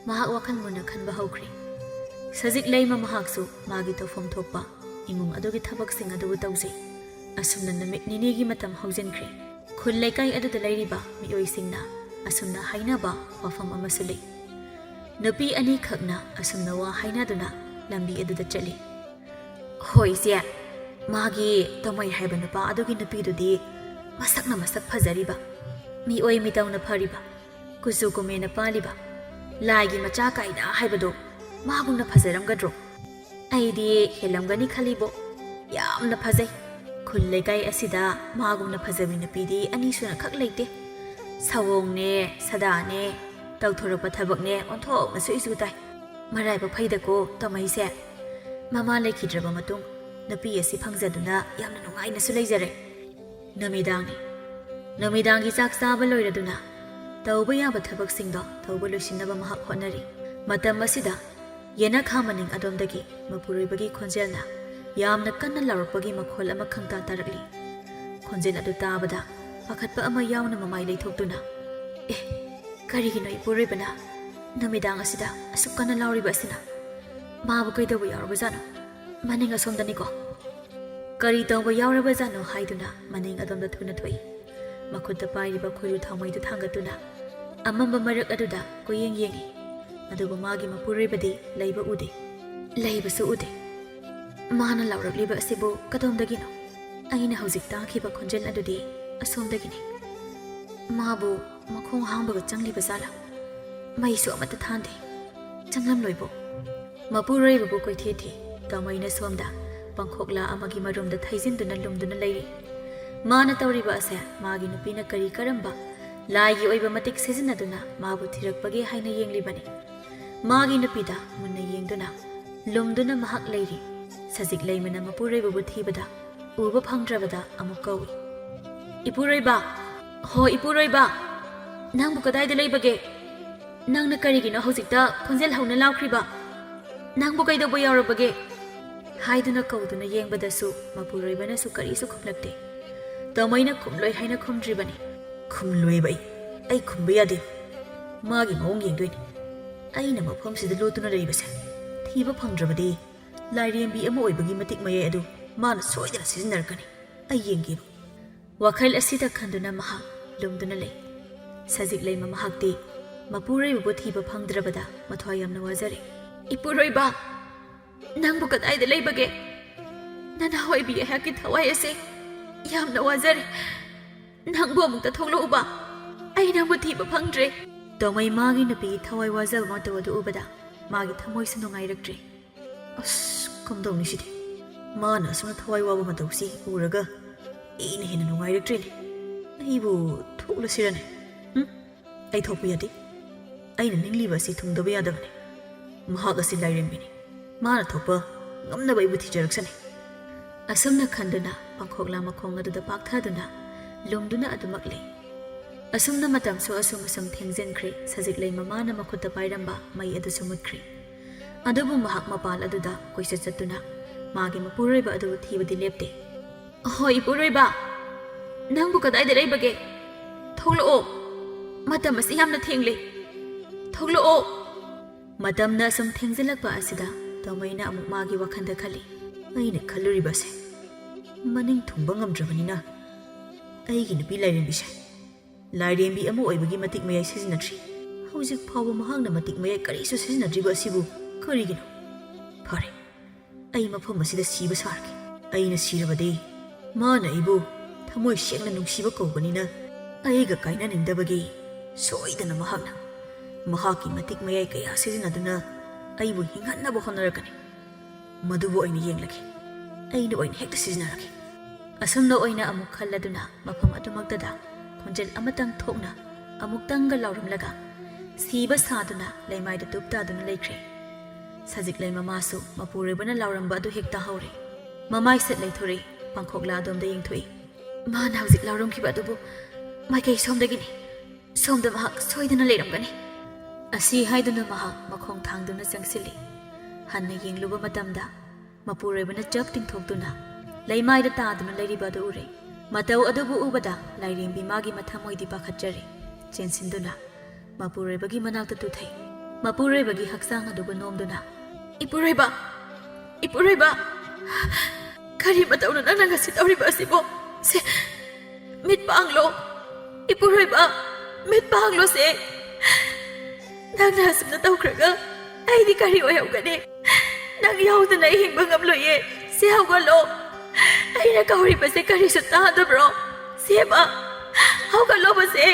ꯃꯍꯥꯛ ꯋꯥꯈꯜ ꯃꯨꯟꯅ ꯈꯟꯕ ꯍꯧꯈ꯭ꯔꯦ ꯁꯖꯤꯛ ꯂꯩꯃ ꯃꯍꯥꯛꯁꯨ ꯃꯥꯒꯤ ꯇꯧꯐꯝ ꯊꯣꯛꯄ ꯏꯃꯨꯡ ꯑꯗꯨꯒꯤ ꯊꯕꯛꯁꯤꯡ ꯑꯗꯨꯕꯨ ꯇꯧꯖꯩ ꯑꯁꯨꯝꯅ ꯅꯨꯃꯤꯠ ꯅꯤꯅꯤꯒꯤ ꯃꯇꯝ ꯍꯧꯖꯤꯟꯈ꯭ꯔꯦ ꯈꯨꯜ ꯂꯩꯀꯥꯏ ꯑꯗꯨꯗ ꯂꯩꯔꯤꯕ ꯃꯤꯑꯣꯏꯁꯤꯡꯅ ꯑꯁꯨꯝꯅ ꯍꯥꯏꯅꯕ ꯋꯥꯐꯝ ꯑꯃꯁꯨ ꯂꯩ ꯅꯨꯄꯤ ꯑꯅꯤꯈꯛꯅ ꯑꯁꯨꯝꯅ ꯋꯥ ꯍꯥꯏꯅꯗꯨꯅ ꯂꯝꯕꯤ ꯑꯗꯨꯗ ꯆꯠꯂꯤ ꯍꯣꯏ ꯏꯆꯦ ꯃꯥꯒꯤ ꯇꯧꯃꯩ ꯍꯥꯏꯕ ꯅꯨꯄꯥ ꯑꯗꯨꯒꯤ ꯅꯨꯄꯤꯗꯨꯗꯤ ꯃꯁꯛꯅ ꯃꯁꯛ ꯐꯖꯔꯤꯕ ꯃꯤꯑꯣꯏ ꯃꯤꯇꯧꯅ ꯐꯔꯤꯕ ꯀꯨꯆꯨ ꯀꯨꯃꯦꯟꯅ ꯄꯥꯜꯂꯤꯕ ꯂꯥꯏꯒꯤ ꯃꯆꯥ ꯀꯥꯏꯅ ꯍꯥꯏꯕꯗꯣ ꯃꯥꯒꯨꯝꯅ ꯐꯖꯔꯝꯒꯗ꯭ꯔꯣ ꯑꯩꯗꯤ ꯍꯦꯜꯂꯝꯒꯅꯤ ꯈꯜꯂꯤꯕꯣ ꯌꯥꯝꯅ ꯐꯖꯩ ꯈꯨꯜ ꯂꯩꯀꯥꯏ ꯑꯁꯤꯗ ꯃꯥꯒꯨꯝꯅ ꯐꯖꯕꯤ ꯅꯨꯄꯤꯗꯤ ꯑꯅꯤꯁꯨꯅ ꯈꯛ ꯂꯩꯇꯦ ꯁꯑꯣꯡꯅꯦ ꯁꯗꯥꯅꯦ ꯇꯧꯊꯣꯔꯛꯄ ꯊꯕꯛꯅꯦ ꯑꯣꯟꯊꯣꯛꯅꯁꯨ ꯏꯆꯨ ꯇꯥꯏ ꯃꯔꯥꯏꯕꯛ ꯐꯩꯗꯀꯣ ꯇꯧꯃꯩꯁꯦ ꯃꯃꯥ ꯂꯩꯈꯤꯗ꯭ꯔꯕ ꯃꯇꯨꯡ ꯅꯨꯄꯤ ꯑꯁꯤ ꯐꯪꯖꯗꯨꯅ ꯌꯥꯝꯅ ꯅꯨꯡꯉꯥꯏꯅꯁꯨ ꯂꯩꯖꯔꯦ ꯅꯨꯃꯤꯗꯥꯡꯒꯤ ꯆꯥꯛ ꯆꯥꯕ ꯂꯣꯏꯔꯗꯨꯅ ꯇꯧꯕ ꯌꯥꯕ ꯊꯕꯛꯁꯤꯡꯗꯣ ꯇꯧꯕ ꯂꯣꯏꯁꯤꯟꯅꯕ ꯃꯍꯥꯛ ꯍꯣꯠꯅꯔꯤ ꯃꯇꯝ ꯑꯁꯤꯗ ꯌꯦꯅꯈꯥ ꯃꯅꯤꯡ ꯑꯗꯣꯝꯗꯒꯤ ꯃꯄꯨꯔꯣꯏꯕꯒꯤ ꯈꯣꯟꯖꯦꯜꯅ ꯌꯥꯝꯅ ꯀꯟꯅ ꯂꯥꯎꯔꯛꯄꯒꯤ ꯃꯈꯣꯜ ꯑꯃ ꯈꯪꯇꯥ ꯇꯥꯔꯛꯂꯤ ꯈꯣꯟꯖꯦꯜ ꯑꯗꯨ ꯇꯥꯕꯗ ꯄꯥꯈꯠꯄ ꯑꯃ ꯌꯥꯎꯅ ꯃꯃꯥꯏ ꯂꯩꯊꯣꯛꯇꯨꯅ ꯀꯔꯤꯒꯤꯅꯣ ꯏꯄꯨꯔꯣꯏꯕꯅ ꯅꯨꯃꯤꯗꯥꯡ ꯑꯁꯤꯗ ꯑꯁꯨꯛ ꯀꯟꯅ ꯂꯥꯎꯔꯤꯕ ꯑꯁꯤꯅ ꯃꯥꯕꯨ ꯀꯩꯗꯧꯕ ꯌꯥꯎꯔꯕꯖꯥꯠꯅꯣ ꯃꯅꯤꯡ ꯑꯁꯣꯝꯗꯅꯤꯀꯣ ꯀꯔꯤ ꯇꯧꯕ ꯌꯥꯎꯔꯕꯖꯥꯠꯅꯣ ꯍꯥꯏꯗꯨꯅ ꯃꯅꯤꯡ ꯑꯗꯣꯝꯗ ꯊꯨꯅ ꯊꯣꯛꯏ ꯃꯈꯨꯠꯇ ꯄꯥꯏꯔꯤꯕ ꯈꯣꯏꯔꯨ ꯊꯥꯎꯃꯩꯗꯨ ꯊꯥꯡꯒꯠꯇꯨꯅ ꯑꯃꯝꯕ ꯃꯔꯛ ꯑꯗꯨꯗ ꯀꯣꯏꯌꯦꯡ ꯌꯦꯡꯏ ꯑꯗꯨꯕꯨ ꯃꯥꯒꯤ ꯃꯄꯨꯔꯣꯏꯕꯗꯤ ꯂꯩꯕ ꯎꯗꯦ ꯂꯩꯕꯁꯨ ꯎꯗꯦ ꯃꯥꯅ ꯂꯥꯎꯔꯛꯂꯤꯕ ꯑꯁꯤꯕꯨ ꯀꯗꯣꯝꯗꯒꯤꯅꯣ ꯑꯩꯅ ꯍꯧꯖꯤꯛ ꯇꯥꯈꯤꯕ ꯈꯣꯟꯖꯦꯜ ꯑꯗꯨꯗꯤ ꯑꯁꯣꯝꯗꯒꯤꯅꯤ ꯃꯥꯕꯨ ꯃꯈꯣꯡ ꯍꯥꯡꯕꯒ ꯆꯪꯂꯤꯕ ꯖꯥꯠꯂ ꯃꯩꯁꯨ ꯑꯃꯠꯇ ꯊꯥꯟꯗꯦ ꯆꯪꯂꯝꯂꯣꯏꯕꯣ ꯃꯄꯨꯔꯣꯏꯕꯕꯨ ꯀꯣꯏꯊꯤ ꯇꯧꯃꯩꯅ ꯁꯣꯝꯗ ꯄꯥꯡꯈꯣꯛꯂꯥ ꯑꯃꯒꯤ ꯃꯔꯨꯝꯗ ꯊꯩꯖꯤꯟꯗꯨꯅ ꯂꯨꯝꯗꯨꯅ ꯂꯩꯔꯤ ꯃꯥꯅ ꯇꯧꯔꯤꯕ ꯑꯁꯦ ꯃꯥꯒꯤ ꯅꯨꯄꯤꯅ ꯀꯔꯤ ꯀꯔꯝꯕ ꯂꯥꯏꯒꯤ ꯑꯣꯏꯕ ꯃꯇꯤꯛ ꯁꯤꯖꯤꯟꯅꯗꯨꯅ ꯃꯥꯕꯨ ꯊꯤꯔꯛꯄꯒꯦ ꯍꯥꯏꯅ ꯌꯦꯡꯂꯤꯕꯅꯤ ꯃꯥꯒꯤ ꯅꯨꯄꯤꯗ ꯃꯨꯟꯅ ꯌꯦꯡꯗꯨꯅ ꯂꯨꯝꯗꯨꯅ ꯃꯍꯥꯛ ꯂꯩꯔꯤ ꯁꯖꯤꯛ ꯂꯩꯃꯅ ꯃꯄꯨꯔꯣꯏꯕꯕꯨ ꯊꯤꯕꯗ ꯎꯕ ꯐꯪꯗ꯭ꯔꯕꯗ ꯑꯃꯨꯛ ꯀꯧꯏ ꯏꯄꯨꯔꯣꯏꯕ ꯍꯣ ꯏꯄꯨꯔꯣꯏꯕ ꯅꯪꯕꯨ ꯀꯗꯥꯏꯗ ꯂꯩꯕꯒꯦ ꯅꯪꯅ ꯀꯔꯤꯒꯤꯅꯣ ꯍꯧꯖꯤꯛꯇ ꯈꯣꯟꯖꯦꯜ ꯍꯧꯅ ꯂꯥꯎꯈ꯭ꯔꯤꯕ ꯅꯪꯕꯨ ꯀꯩꯗꯧꯕ ꯌꯥꯎꯔꯕꯒꯦ ꯍꯥꯏꯗꯨꯅ ꯀꯧꯗꯨꯅ ꯌꯦꯡꯕꯗꯁꯨ ꯃꯄꯨꯔꯣꯏꯕꯅꯁꯨ ꯀꯔꯤꯁꯨ ꯈꯨꯝꯂꯛꯇꯦ ꯇꯧꯃꯩꯅ ꯈꯨꯝꯂꯣꯏ ꯍꯥꯏꯅ ꯈꯨꯝꯗ꯭ꯔꯤꯕꯅꯤ ꯈꯨꯝꯂꯣꯏꯕ ꯑꯩ ꯈꯨꯝꯕ ꯌꯥꯗꯦ ꯃꯥꯒꯤ ꯃꯑꯣꯡ ꯌꯦꯡꯗꯣꯏꯅꯤ ꯑꯩꯅ ꯃꯐꯝꯁꯤꯗ ꯂꯣꯠꯇꯨꯅ ꯂꯩꯕꯁꯦ ꯊꯤꯕ ꯐꯪꯗ꯭ꯔꯕꯗꯤ ꯂꯥꯏꯔꯦꯝꯕꯤ ꯑꯃ ꯑꯣꯏꯕꯒꯤ ꯃꯇꯤꯛ ꯃꯌꯥꯏ ꯑꯗꯨ ꯃꯥꯅ ꯁꯣꯏꯗꯅ ꯁꯤꯖꯤꯟꯅꯔꯛꯀꯅꯤ ꯑꯩ ꯌꯦꯡꯒꯦꯕ ꯋꯥꯈꯜ ꯑꯁꯤꯗ ꯈꯟꯗꯨꯅ ꯃꯍꯥꯛ ꯂꯨꯝꯗꯨꯅ ꯂꯩ ꯁꯖꯤꯛ ꯂꯩꯃ ꯃꯍꯥꯛꯇꯤ ꯃꯄꯨꯔꯣꯏꯕꯕꯨ ꯊꯤꯕ ꯐꯪꯗ꯭ꯔꯕꯗ ꯃꯊ꯭ꯋꯥꯏ ꯌꯥꯝꯅ ꯋꯥꯖꯔꯦ ꯏꯄꯨꯔꯣꯏꯕ ꯅꯪꯕꯨ ꯀꯗꯥꯏꯗ ꯂꯩꯕꯒꯦ ꯅꯅꯥꯍꯣꯏꯕꯤ ꯑꯩꯍꯥꯛꯀꯤ ꯊꯋꯥꯏ ꯑꯁꯦ ꯌꯥꯝꯅ ꯋꯥꯖꯔꯦ ꯅꯪꯕꯨ ꯑꯃꯨꯛꯇ ꯊꯣꯛꯂꯛꯎꯕ ꯑꯩ ꯅꯪꯕꯨ ꯊꯤꯕ ꯐꯪꯗ꯭ꯔꯦ ꯇꯧꯃꯩ ꯃꯥꯒꯤ ꯅꯨꯄꯤꯒꯤ ꯊꯋꯥꯏ ꯋꯥꯖꯕ ꯃꯇꯧ ꯑꯗꯨ ꯎꯕꯗ ꯃꯥꯒꯤ ꯊꯃꯣꯏꯁꯨ ꯅꯨꯡꯉꯥꯏꯔꯛꯇ꯭ꯔꯦ ꯑꯁ ꯀꯝꯗꯧꯅꯤ ꯁꯤꯗꯤ ꯃꯥꯅ ꯑꯁꯨꯝꯅ ꯊꯋꯥꯏ ꯋꯥꯕ ꯃꯇꯧꯁꯤ ꯎꯔꯒ ꯑꯩꯅ ꯍꯦꯟꯅ ꯅꯨꯡꯉꯥꯏꯔꯛꯇ꯭ꯔꯦꯅꯦ ꯑꯩꯕꯨ ꯊꯣꯛꯂꯁꯤꯔꯅꯦ ꯑꯩ ꯊꯣꯛꯄ ꯌꯥꯗꯦ ꯑꯩꯅ ꯅꯤꯡꯂꯤꯕ ꯑꯁꯤ ꯊꯨꯡꯗꯕ ꯌꯥꯗꯕꯅꯤ ꯃꯍꯥꯛ ꯑꯁꯤ ꯂꯥꯏꯔꯦꯝꯕꯤꯅꯤ ꯃꯥꯅ ꯊꯣꯛꯄ ꯉꯝꯅꯕ ꯑꯩꯕꯨ ꯊꯤꯖꯔꯛꯁꯅꯤ ꯑꯁꯨꯝꯅ ꯈꯟꯗꯨꯅ ꯄꯥꯡꯈꯣꯛꯂꯥ ꯃꯈꯣꯡ ꯑꯗꯨꯗ ꯄꯥꯛꯊꯗꯨꯅ ꯂꯨꯝꯗꯨꯅ ꯑꯗꯨꯃꯛ ꯂꯩ ꯑꯁꯨꯝꯅ ꯃꯇꯝꯁꯨ ꯑꯁꯨꯝ ꯊꯦꯡꯖꯤꯟꯈ꯭ꯔꯦ ꯁꯖꯤꯛ ꯂꯩꯃ ꯃꯥꯅ ꯃꯈꯨꯠꯇ ꯄꯥꯏꯔꯝꯕ ꯃꯩ ꯑꯗꯨꯁꯨ ꯃꯨꯠꯈ꯭ꯔꯦ ꯑꯗꯨꯕꯨ ꯃꯍꯥꯛ ꯃꯄꯥꯟ ꯑꯗꯨꯗ ꯀꯣꯏꯆꯠ ꯆꯠꯇꯨꯅ ꯃꯥꯒꯤ ꯃꯄꯨꯔꯣꯏꯕ ꯑꯗꯨꯕꯨ ꯊꯤꯕꯗꯤ ꯂꯦꯞꯇꯦ ꯍꯣꯏ ꯏꯄꯨꯔꯣꯏꯕ ꯅꯪꯕꯨ ꯀꯗꯥꯏꯗ ꯂꯩꯕꯒꯦ ꯊꯣꯛꯂꯛꯑꯣ ꯃꯇꯝ ꯑꯁꯤ ꯌꯥꯝꯅ ꯊꯦꯡꯂꯦ ꯊꯣꯛꯂꯛꯑꯣ ꯃꯇꯝꯅ ꯑꯁꯨꯝ ꯊꯦꯡꯖꯤꯜꯂꯛꯄ ꯑꯁꯤꯗ ꯇꯧꯃꯩꯅ ꯑꯃꯨꯛ ꯃꯥꯒꯤ ꯋꯥꯈꯜꯗ ꯈꯜꯂꯤ ꯑꯩꯅ ꯈꯜꯂꯨꯔꯤꯕꯁꯦ ꯃꯅꯤꯡ ꯊꯨꯡꯕ ꯉꯝꯗ꯭ꯔꯕꯅꯤꯅ ꯑꯩꯒꯤ ꯅꯨꯄꯤ ꯂꯥꯏꯔꯦꯝꯕꯤꯁꯦ ꯂꯥꯏꯔꯦꯝꯕꯤ ꯑꯃ ꯑꯣꯏꯕꯒꯤ ꯃꯇꯤꯛ ꯃꯌꯥꯏ ꯁꯤꯖꯤꯟꯅꯗ꯭ꯔꯤ ꯍꯧꯖꯤꯛ ꯐꯥꯎꯕ ꯃꯍꯥꯛꯅ ꯃꯇꯤꯛ ꯃꯌꯥꯏ ꯀꯔꯤꯁꯨ ꯁꯤꯖꯤꯟꯅꯗ꯭ꯔꯤꯕ ꯑꯁꯤꯕꯨ ꯀꯔꯤꯒꯤꯅꯣ ꯐꯔꯦ ꯑꯩ ꯃꯐꯝ ꯑꯁꯤꯗ ꯁꯤꯕ ꯁꯥꯔꯒꯦ ꯑꯩꯅ ꯁꯤꯔꯕꯗꯤ ꯃꯥꯅ ꯑꯩꯕꯨ ꯊꯃꯣꯏ ꯁꯦꯡꯅ ꯅꯨꯡꯁꯤꯕ ꯀꯧꯕꯅꯤꯅ ꯑꯩꯒ ꯀꯥꯏꯅꯅꯤꯡꯗꯕꯒꯤ ꯁꯣꯏꯗꯅ ꯃꯍꯥꯛꯀꯤ ꯃꯇꯤꯛ ꯃꯌꯥꯏ ꯀꯌꯥ ꯁꯤꯖꯤꯟꯅꯗꯨꯅ ꯑꯩꯕꯨ ꯍꯤꯡꯍꯟꯅꯕ ꯍꯣꯠꯅꯔꯛꯀꯅꯤ ꯃꯗꯨꯕꯨ ꯑꯩꯅ ꯌꯦꯡꯂꯒꯦ ꯑꯩꯅ ꯑꯣꯏꯅ ꯍꯦꯛꯇ ꯁꯤꯖꯤꯟꯅꯔꯒꯦ ꯑꯁꯨꯝꯅ ꯑꯣꯏꯅ ꯑꯃꯨꯛ ꯈꯜꯂꯗꯨꯅ ꯃꯐꯝ ꯑꯗꯨꯃꯛꯇꯗ ꯈꯣꯟꯖꯦꯜ ꯑꯃꯇꯪ ꯊꯣꯛꯅ ꯑꯃꯨꯛꯇꯪꯒ ꯂꯥꯎꯔꯝꯂꯒ ꯁꯤꯕ ꯁꯥꯗꯨꯅ ꯂꯩꯃꯥꯏꯗ ꯇꯨꯞ ꯇꯥꯗꯨꯅ ꯂꯩꯈ꯭ꯔꯦ ꯁꯖꯤꯛꯂꯩ ꯃꯃꯥꯁꯨ ꯃꯄꯨꯔꯣꯏꯕꯅ ꯂꯥꯎꯔꯝꯕ ꯑꯗꯨ ꯍꯦꯛ ꯇꯥꯍꯧꯔꯦ ꯃꯃꯥꯏ ꯁꯠ ꯂꯩꯊꯣꯔꯛꯏ ꯄꯥꯡꯈꯣꯛꯂꯥ ꯑꯗꯣꯝꯗ ꯌꯦꯡꯊꯣꯛꯏ ꯃꯥꯅ ꯍꯧꯖꯤꯛ ꯂꯥꯎꯔꯝꯈꯤꯕ ꯑꯗꯨꯕꯨ ꯃꯥꯏꯀꯩ ꯁꯣꯝꯗꯒꯤꯅꯤ ꯁꯣꯝꯗ ꯃꯍꯥꯛ ꯁꯣꯏꯗꯅ ꯂꯩꯔꯝꯒꯅꯤ ꯑꯁꯤ ꯍꯥꯏꯗꯨꯅ ꯃꯍꯥꯛ ꯃꯈꯣꯡ ꯊꯥꯡꯗꯨꯅ ꯆꯪꯁꯤꯜꯂꯤ ꯍꯟꯅ ꯌꯦꯡꯂꯨꯕ ꯃꯇꯝꯗ ꯃꯄꯨꯔꯣꯏꯕꯅ ꯆꯞ ꯇꯤꯡꯊꯣꯛꯇꯨꯅ ꯂꯩꯃꯥꯏꯗ ꯇꯥꯗꯨꯅ ꯂꯩꯔꯤꯕ ꯑꯗꯨ ꯎꯔꯦ ꯃꯇꯧ ꯑꯗꯨꯕꯨ ꯎꯕꯗ ꯂꯥꯏꯔꯦꯝꯕꯤ ꯃꯥꯒꯤ ꯃꯊꯃꯣꯏꯗꯤ ꯄꯥꯈꯠꯆꯔꯦ ꯆꯦꯟꯁꯤꯟꯗꯨꯅ ꯃꯄꯨꯔꯣꯏꯕꯒꯤ ꯃꯅꯥꯛꯇ ꯇꯨꯊꯩ ꯃꯄꯨꯔꯣꯏꯕꯒꯤ ꯍꯛꯆꯥꯡ ꯑꯗꯨꯕꯨ ꯅꯣꯝꯗꯨꯅ ꯏꯄꯨꯔꯣꯏꯕ ꯏꯄꯨꯔꯣꯏꯕ ꯀꯔꯤ ꯃꯇꯧꯅ ꯅꯪꯅ ꯉꯁꯤ ꯇꯧꯔꯤꯕ ꯑꯁꯤꯕꯣ ꯁꯦ ꯃꯤꯠ ꯄꯥꯡꯂꯣ ꯏꯄꯨꯔꯣꯏꯕ ꯃꯤꯠ ꯄꯥꯡꯂꯣ ꯁꯦ ꯅꯪꯅ ꯑꯁꯨꯝꯅ ꯇꯧꯈ꯭ꯔꯒ ꯑꯩꯗꯤ ꯀꯔꯤ ꯑꯣꯏꯍꯧꯒꯅꯤ ꯅꯪ ꯌꯥꯎꯗꯅ ꯑꯩ ꯍꯤꯡꯕ ꯉꯝꯂꯣꯏꯌꯦ ꯁꯦ ꯍꯧꯒꯠꯂꯣ ꯑꯩꯅ ꯀꯧꯔꯤꯕꯁꯦ ꯀꯔꯤꯁꯨ ꯇꯥꯗꯕ꯭ꯔꯣ ꯁꯦꯕ ꯍꯧꯒꯠꯂꯣꯕꯁꯦ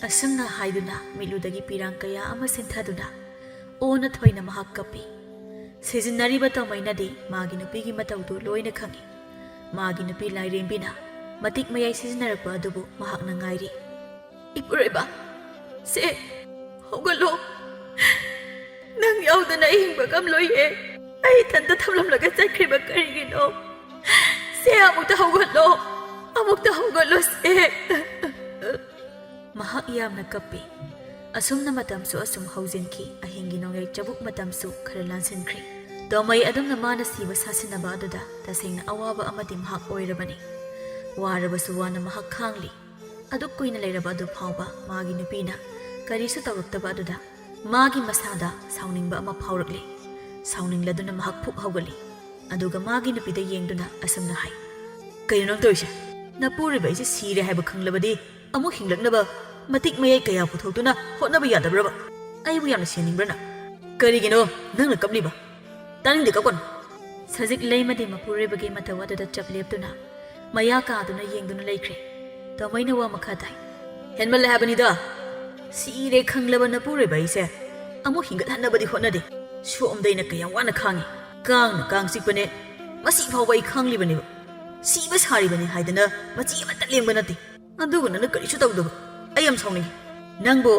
ꯑꯁꯨꯝꯅ ꯍꯥꯏꯗꯨꯅ ꯃꯤꯠꯂꯨꯗꯒꯤ ꯄꯤꯔꯥꯡ ꯀꯌꯥ ꯑꯃ ꯁꯤꯟꯊꯗꯨꯅ ꯑꯣꯟꯅ ꯊꯣꯏꯅ ꯃꯍꯥꯛ ꯀꯞꯄꯤ ꯁꯤꯖꯤꯟꯅꯔꯤꯕ ꯇꯧꯃꯩꯅꯗꯤ ꯃꯥꯒꯤ ꯅꯨꯄꯤꯒꯤ ꯃꯇꯧꯗꯨ ꯂꯣꯏꯅ ꯈꯪꯏ ꯃꯥꯒꯤ ꯅꯨꯄꯤ ꯂꯥꯏꯔꯦꯝꯕꯤꯅ ꯃꯇꯤꯛ ꯃꯌꯥꯏ ꯁꯤꯖꯤꯟꯅꯔꯛꯄ ꯑꯗꯨꯕꯨ ꯃꯍꯥꯛꯅ ꯉꯥꯏꯔꯤ ꯏꯄꯨꯔꯣꯏꯕ ꯁꯦ ꯍꯧꯒꯠꯂꯣ ꯅꯪ ꯌꯥꯎꯗꯅ ꯑꯩ ꯍꯤꯡꯕ ꯉꯝꯂꯣꯏꯌꯦ ꯑꯩ ꯏꯊꯟꯇ ꯊꯝꯂꯝꯂꯒ ꯆꯠꯈ꯭ꯔꯤꯕ ꯀꯔꯤꯒꯤꯅꯣ ꯁꯦ ꯑꯃꯨꯛꯇ ꯍꯧꯒꯠꯂꯣ ꯁꯦ ꯃꯍꯥꯛ ꯌꯥꯝꯅ ꯀꯞꯄꯤ ꯑꯁꯨꯝꯅ ꯃꯇꯝꯁꯨ ꯑꯁꯨꯝ ꯍꯧꯖꯤꯟꯈꯤ ꯑꯍꯤꯡꯒꯤ ꯅꯣꯡꯌꯥꯏ ꯆꯕꯨꯛ ꯃꯇꯝꯁꯨ ꯈꯔ ꯂꯥꯟꯁꯤꯟꯈ꯭ꯔꯤ ꯇꯣꯃꯩ ꯑꯗꯨꯝꯅ ꯃꯥꯅ ꯁꯤꯕ ꯁꯥꯁꯤꯟꯅꯕ ꯑꯗꯨꯗ ꯇꯁꯦꯡꯅ ꯑꯋꯥꯕ ꯑꯃꯗꯤ ꯃꯍꯥꯛ ꯑꯣꯏꯔꯕꯅꯤ ꯋꯥꯔꯕꯁꯨ ꯋꯥꯅ ꯃꯍꯥꯛ ꯈꯥꯡꯂꯤ ꯑꯗꯨꯛ ꯀꯨꯏꯅ ꯂꯩꯔꯕ ꯑꯗꯨ ꯐꯥꯎꯕ ꯃꯥꯒꯤ ꯅꯨꯄꯤꯅ ꯀꯔꯤꯁꯨ ꯇꯧꯔꯛꯇꯕ ꯑꯗꯨꯗ ꯃꯥꯒꯤ ꯃꯁꯥꯗ ꯁꯥꯎꯅꯤꯡꯕ ꯑꯃ ꯐꯥꯎꯔꯛꯂꯤ ꯁꯥꯎꯅꯤꯡꯂꯗꯨꯅ ꯃꯍꯥꯛ ꯐꯨꯛ ꯍꯧꯒꯠꯂꯤ ꯑꯗꯨꯒ ꯃꯥꯒꯤ ꯅꯨꯄꯤꯗ ꯌꯦꯡꯗꯨꯅ ꯑꯁꯨꯝꯅ ꯍꯥꯏ ꯀꯩꯅꯣ ꯅꯪ ꯇꯧꯔꯤꯁꯦ ꯅꯄꯨꯔꯣꯏꯕ ꯑꯩꯁꯦ ꯁꯤꯔꯦ ꯍꯥꯏꯕ ꯈꯪꯂꯕꯗꯤ ꯑꯃꯨꯛ ꯍꯤꯡꯂꯛꯅꯕ ꯃꯇꯤꯛ ꯃꯌꯥꯏ ꯀꯌꯥ ꯄꯨꯊꯣꯛꯇꯨꯅ ꯍꯣꯠꯅꯕ ꯌꯥꯗꯕ꯭ꯔꯕ ꯑꯩꯕꯨ ꯌꯥꯝꯅ ꯁꯦꯟꯅꯤꯡꯕ꯭ꯔꯅ ꯀꯔꯤꯒꯤꯅꯣ ꯅꯪꯅ ꯀꯞꯂꯤꯕ ꯇꯥꯅꯤꯡꯗꯦ ꯀꯞꯀꯅꯨ ꯁꯖꯤꯛꯂꯩꯃꯗꯤ ꯃꯄꯨꯔꯣꯏꯕꯒꯤ ꯃꯇꯧ ꯑꯗꯨꯗ ꯆꯞ ꯂꯦꯞꯇꯨꯅ ꯃꯌꯥ ꯀꯥꯗꯨꯅ ꯌꯦꯡꯗꯨꯅ ꯂꯩꯈ꯭ꯔꯦ ꯇꯣꯃꯩꯅ ꯋꯥ ꯃꯈꯥ ꯇꯥꯏ ꯍꯦꯟꯃꯜꯂꯦ ꯍꯥꯏꯕꯅꯤꯗ ꯁꯤꯔꯦ ꯈꯪꯂꯕ ꯅꯄꯨꯔꯣꯏꯕ ꯑꯩꯁꯦ ꯑꯃꯨꯛ ꯍꯤꯡꯒꯠꯍꯟꯅꯕꯗꯤ ꯍꯣꯠꯅꯗꯦ ꯁꯣꯝꯗ ꯑꯩꯅ ꯀꯌꯥꯝ ꯋꯥꯅ ꯈꯥꯡꯉꯤ ꯀꯥꯡꯅ ꯀꯥꯡ ꯆꯤꯛꯄꯅꯦ ꯃꯁꯤ ꯐꯥꯎꯕ ꯑꯩ ꯈꯪꯂꯤꯕꯅꯦꯕ ꯁꯤꯕ ꯁꯥꯔꯤꯕꯅꯤ ꯍꯥꯏꯗꯅ ꯃꯆꯤ ꯑꯃꯠꯇ ꯂꯦꯡꯕ ꯅꯠꯇꯦ ꯑꯗꯨꯒ ꯅꯪꯅ ꯀꯔꯤꯁꯨ ꯇꯧꯗꯕ ꯑꯩ ꯌꯥꯝ ꯁꯥꯎꯅꯤꯡꯉꯤ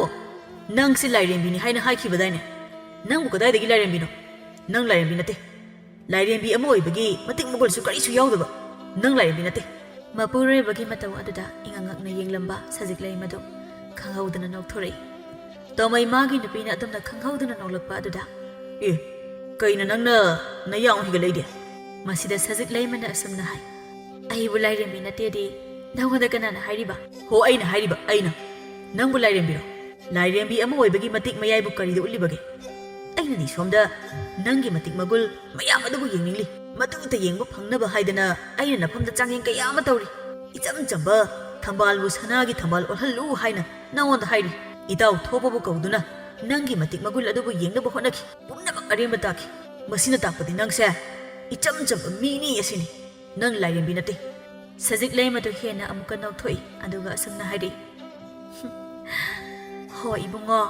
ꯅꯪꯁꯤ ꯂꯥꯏꯔꯦꯝꯕꯤꯅꯤ ꯍꯥꯏꯅ ꯍꯥꯏꯈꯤꯕꯗꯥꯏꯅꯦ ꯅꯪꯕꯨ ꯀꯗꯥꯏꯗꯒꯤ ꯂꯥꯏꯔꯦꯝꯕꯤꯅꯣ ꯅꯪ ꯂꯥꯏꯔꯦꯝꯕꯤ ꯅꯠꯇꯦ ꯂꯥꯏꯔꯦꯝꯕꯤ ꯑꯃ ꯑꯣꯏꯕꯒꯤ ꯃꯇꯤꯛ ꯃꯒꯨꯟꯁꯨ ꯀꯔꯤꯁꯨ ꯌꯥꯎꯗꯕ ꯅꯪ ꯂꯥꯏꯔꯦꯝꯕꯤ ꯅꯠꯇꯦ ꯃꯄꯨꯔꯣꯏꯕꯒꯤ ꯃꯇꯧ ꯑꯗꯨꯗ ꯏꯉꯛꯉꯛꯅ ꯌꯦꯡꯂꯝꯕ ꯁꯖꯤꯛꯂꯩꯃꯗꯨ ꯈꯪꯍꯧꯗꯅ ꯅꯣꯛꯊꯣꯔꯛꯏ ꯇꯣꯃꯩ ꯃꯥꯒꯤ ꯅꯨꯄꯤꯅ ꯑꯗꯨꯝꯅ ꯈꯪꯍꯧꯗꯅ ꯅꯣꯛꯂꯛꯄ ꯑꯗꯨꯗ ꯀꯩꯅꯣ ꯅꯪꯅ ꯅꯌꯥ ꯍꯤꯒꯠꯂꯛꯏꯗꯤ ꯃꯁꯤꯗ ꯁꯖꯤꯛꯂꯩꯃꯅ ꯑꯁꯨꯝꯅ ꯍꯥꯏ ꯑꯩꯕꯨ ꯂꯥꯏꯔꯦꯝꯕꯤ ꯅꯠꯇꯦꯗꯤ ꯅꯪꯉꯣꯟꯗ ꯀꯅꯥꯅ ꯍꯥꯏꯔꯤꯕ ꯍꯣ ꯑꯩꯅ ꯍꯥꯏꯔꯤꯕ ꯑꯩꯅ ꯅꯪꯕꯨ ꯂꯥꯏꯔꯦꯝꯕꯤꯔꯣ ꯂꯥꯏꯔꯦꯝꯕꯤ ꯑꯃ ꯑꯣꯏꯕꯒꯤ ꯃꯇꯤꯛ ꯃꯌꯥꯏꯕꯨ ꯀꯔꯤꯗ ꯎꯠꯂꯤꯕꯒꯦ ꯑꯩꯅꯗꯤ ꯁꯣꯝꯗ ꯅꯪꯒꯤ ꯃꯇꯤꯛ ꯃꯒꯨꯜ ꯃꯌꯥꯝ ꯑꯗꯨꯕꯨ ꯌꯦꯡꯅꯤꯡꯂꯤ ꯃꯗꯨꯇ ꯌꯦꯡꯕ ꯐꯪꯅꯕ ꯍꯥꯏꯗꯅ ꯑꯩꯅ ꯅꯐꯝꯗ ꯆꯥꯡꯌꯦꯡ ꯀꯌా ꯑꯃ ꯇꯧꯔꯤ ꯏꯆꯝ ꯆꯝꯕ ꯊꯝꯕꯥꯜꯕꯨ ꯁꯅꯥꯒꯤ ꯊꯝꯕꯥꯜ ꯑꯣꯜꯍꯜꯂꯨ ꯍꯥꯏꯅ ꯅꯪꯉꯣꯟꯗ ꯍꯥꯏꯔꯤ ꯏꯇꯥꯎ ꯊꯣꯛꯄꯕꯨ ꯀꯧꯗꯨꯅ ꯅꯪꯒꯤ ꯃꯇꯤꯛ ꯃꯒꯨꯜ ꯑꯗꯨꯕꯨ ꯌꯦꯡꯅꯕ ꯍꯣꯠꯅꯈꯤ ꯄꯨꯝꯅꯃꯛ ꯑꯔꯦꯝꯕ ꯇꯥꯈꯤ ꯃꯁꯤꯅ ꯇꯥꯛꯄꯗꯤ ꯅꯪꯁꯦ ꯏꯆꯝ ꯆꯝꯕ ꯃꯤꯅꯤ ꯑꯁꯤꯅꯤ ꯅꯪ ꯂꯥꯏꯔꯦꯝꯕꯤ ꯅꯠꯇꯦ ꯁꯖꯤꯛꯂꯩꯃꯗꯨ ꯍꯦꯟꯅ ꯑꯃꯨꯛꯀ ꯅꯣꯛꯊꯣꯛꯏ ꯑꯗꯨꯒ ꯑꯁꯨꯝꯅ ꯍꯥꯏꯔꯤ ꯍꯣ ꯏꯕꯨꯡꯉꯣ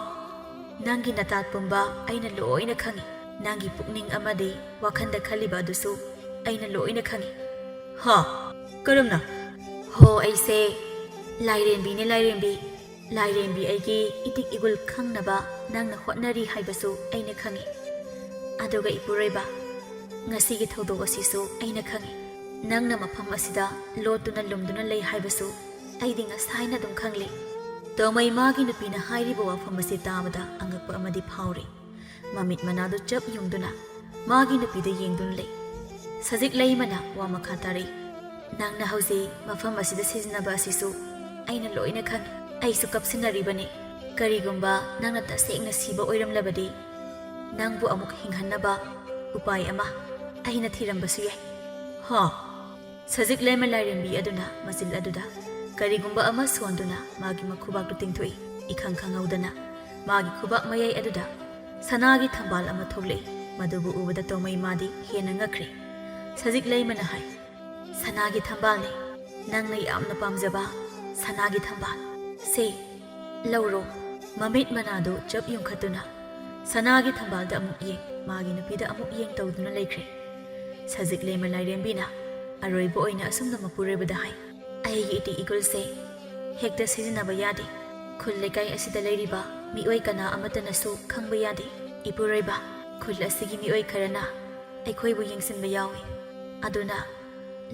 ꯅꯪꯒꯤ ꯅꯇꯥꯠ ꯄꯨꯝꯕ ꯑꯩꯅ ꯂꯣꯏꯅ ꯈꯪꯏ ꯅꯪꯒꯤ ꯄꯨꯛꯅꯤꯡ ꯑꯃꯗꯤ ꯋꯥꯈꯟꯗ ꯈꯜꯂꯤꯕ ꯑꯗꯨꯁꯨ ꯑꯩꯅ ꯂꯣꯏꯅ ꯈꯪꯏ ꯀꯔꯝꯅ ꯍꯣ ꯑꯩꯁꯦ ꯂꯥꯏꯔꯦꯝꯕꯤꯅꯦ ꯂꯥꯏꯔꯦꯝꯕꯤ ꯑꯩꯒꯤ ꯏꯇꯤꯛ ꯏꯒꯨꯜ ꯈꯪꯅꯕ ꯅꯪꯅ ꯍꯣꯠꯅꯔꯤ ꯍꯥꯏꯕꯁꯨ ꯑꯩꯅ ꯈꯪꯏ ꯑꯗꯨꯒ ꯏꯄꯨꯔꯣꯏꯕ ꯉꯁꯤꯒꯤ ꯊꯧꯗꯣꯛ ꯑꯁꯤꯁꯨ ꯑꯩꯅ ꯈꯪꯏ ꯅꯪꯅ ꯃꯐꯝ ꯑꯁꯤꯗ ꯂꯣꯠꯇꯨꯅ ꯂꯨꯝꯗꯨꯅ ꯂꯩ ꯍꯥꯏꯕꯁꯨ ꯑꯩꯗꯤ ꯉꯁꯥꯏꯅ ꯑꯗꯨꯝ ꯈꯪꯂꯤ ꯇꯣꯃꯩ ꯃꯥꯒꯤ ꯅꯨꯄꯤꯅ ꯍꯥꯏꯔꯤꯕ ꯋꯥꯐꯝ ꯑꯁꯤ ꯇꯥꯕꯗ ꯑꯉꯛꯄ ꯑꯃꯗꯤ ꯐꯥꯎꯔꯤ ꯃꯃꯤꯠ ꯃꯅꯥꯗꯨ ꯆꯞ ꯌꯨꯡꯗꯨꯅ ꯃꯥꯒꯤ ꯅꯨꯄꯤꯗ ꯌꯦꯡꯗꯨꯅ ꯂꯩ ꯁꯖꯤꯛꯂꯩꯃꯅ ꯋꯥ ꯃꯈꯥ ꯇꯥꯔꯛꯏ ꯅꯪꯅ ꯍꯧꯖꯤꯛ ꯃꯐꯝ ꯑꯁꯤꯗ ꯁꯤꯖꯤꯟꯅꯕ ꯑꯁꯤꯁꯨ ꯑꯩꯅ ꯂꯣꯏꯅ ꯈꯪꯏ ꯑꯩꯁꯨ ꯀꯞꯁꯤꯟꯅꯔꯤꯕꯅꯤ ꯀꯔꯤꯒꯨꯝꯕ ꯅꯪꯅ ꯇꯁꯦꯡꯅ ꯁꯤꯕ ꯑꯣꯏꯔꯝꯂꯕꯗꯤ ꯅꯪꯕꯨ ꯑꯃꯨꯛ ꯍꯤꯡꯍꯟꯅꯕ ꯎꯄꯥꯏ ꯑꯃ ꯑꯩꯅ ꯊꯤꯔꯝꯕꯁꯨ ꯌꯥꯏ ꯁꯖꯤꯛꯂꯩꯃ ꯂꯥꯏꯔꯦꯝꯕꯤ ꯑꯗꯨꯅ ꯃꯆꯤꯜ ꯑꯗꯨꯗ ꯀꯔꯤꯒꯨꯝꯕ ꯑꯃ ꯁꯣꯟꯗꯨꯅ ꯃꯥꯒꯤ ꯃꯈꯨꯕꯥꯛꯇꯨ ꯇꯤꯡꯊꯣꯛꯏ ꯏꯈꯪ ꯈꯪꯍꯧꯗꯅ ꯃꯥꯒꯤ ꯈꯨꯕꯥꯛ ꯃꯌꯥꯏ ꯑꯗꯨꯗ ꯁꯅꯥꯒꯤ ꯊꯝꯕꯥꯜ ꯑꯃ ꯊꯣꯛꯂꯛꯏ ꯃꯗꯨꯕꯨ ꯎꯕꯗ ꯇꯣꯃꯩ ꯃꯥꯗꯤ ꯍꯦꯟꯅ ꯉꯛꯈ꯭ꯔꯦ ꯁꯖꯤꯛꯂꯩꯃꯅ ꯍꯥꯏ ꯁꯅꯥꯒꯤ ꯊꯝꯕꯥꯜꯅꯤ ꯅꯪꯅ ꯌꯥꯝꯅ ꯄꯥꯝꯖꯕ ꯁꯅꯥꯒꯤ ꯊꯝꯕꯥꯜ ꯁꯦ ꯂꯧꯔꯣ ꯃꯃꯤꯠ ꯃꯅꯥꯗꯨ ꯆꯞ ꯌꯨꯡꯈꯠꯇꯨꯅ ꯁꯅꯥꯒꯤ ꯊꯝꯕꯥꯜꯗ ꯑꯃꯨꯛ ꯌꯦꯡ ꯃꯥꯒꯤ ꯅꯨꯄꯤꯗ ꯑꯃꯨꯛ ꯌꯦꯡ ꯇꯧꯗꯨꯅ ꯂꯩꯈ꯭ꯔꯦ ꯁꯖꯤꯛ ꯂꯩꯃ ꯂꯥꯏꯔꯦꯝꯕꯤꯅ ꯑꯔꯣꯏꯕ ꯑꯣꯏꯅ ꯑꯁꯨꯝꯅ ꯃꯄꯨꯔꯣꯏꯕꯗ ꯍꯥꯏ ꯑꯩꯒꯤ ꯏꯇꯤꯛ ꯏꯒꯨꯜꯁꯦ ꯍꯦꯛꯇ ꯁꯤꯖꯤꯟꯅꯕ ꯌꯥꯗꯦ ꯈꯨꯜ ꯂꯩꯀꯥꯏ ꯑꯁꯤꯗ ꯂꯩꯔꯤꯕ ꯃꯤꯑꯣꯏ ꯀꯅꯥ ꯑꯃꯠꯇꯅꯁꯨ ꯈꯪꯕ ꯌꯥꯗꯦ ꯏꯄꯨꯔꯣꯏꯕ ꯈꯨꯜ ꯑꯁꯤꯒꯤ ꯃꯤꯑꯣꯏ ꯈꯔꯅ ꯑꯩꯈꯣꯏꯕꯨ ꯌꯦꯡꯁꯤꯟꯕ ꯌꯥꯎꯏ ꯑꯗꯨꯅ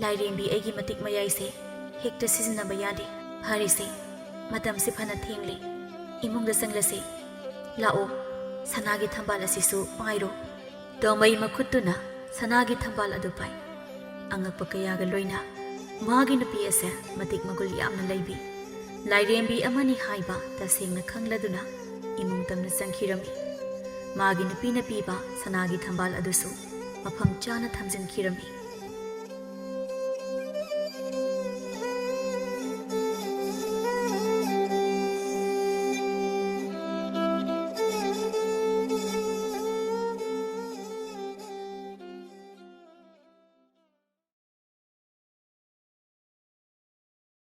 ꯂꯥꯏꯔꯦꯝꯕꯤ ꯑꯩꯒꯤ ꯃꯇꯤꯛ ꯃꯌꯥꯏꯁꯦ ꯍꯦꯛꯇ ꯁꯤꯖꯤꯟꯅꯕ ꯌꯥꯗꯦ ꯐꯔꯤꯁꯦ ꯃꯇꯝꯁꯤ ꯐꯅ ꯊꯦꯡꯂꯤ ꯏꯃꯨꯡꯗ ꯆꯪꯂꯁꯤ ꯂꯥꯛꯑꯣ ꯁꯅꯥꯒꯤ ꯊꯝꯕꯥꯜ ꯑꯁꯤꯁꯨ ꯄꯥꯏꯔꯣ ꯇꯣꯃꯩ ꯃꯈꯨꯠꯇꯨꯅ ꯁꯅꯥꯒꯤ ꯊꯝꯕꯥꯜ ꯑꯗꯨ ꯄꯥꯏ ꯑꯉꯛꯄ ꯀꯌꯥꯒ ꯂꯣꯏꯅ ꯃꯥꯒꯤ ꯅꯨꯄꯤ ꯑꯁꯦ ꯃꯇꯤꯛ ꯃꯒꯨꯜ ꯌꯥꯝꯅ ꯂꯩꯕꯤ ꯂꯥꯏꯔꯦꯝꯕꯤ ꯑꯃꯅꯤ ꯍꯥꯏꯕ ꯇꯁꯦꯡꯅ ꯈꯪꯂꯗꯨꯅ ꯏꯃꯨꯡ ꯇꯝꯅ ꯆꯪꯈꯤꯔꯝꯃꯤ ꯃꯥꯒꯤ ꯅꯨꯄꯤꯅ ꯄꯤꯕ ꯁꯅꯥꯒꯤ ꯊꯝꯕꯥꯜ ꯑꯗꯨꯁꯨ ꯃꯐꯝ ꯆꯥꯅ ꯊꯝꯖꯤꯟꯈꯤꯔꯝꯃꯤ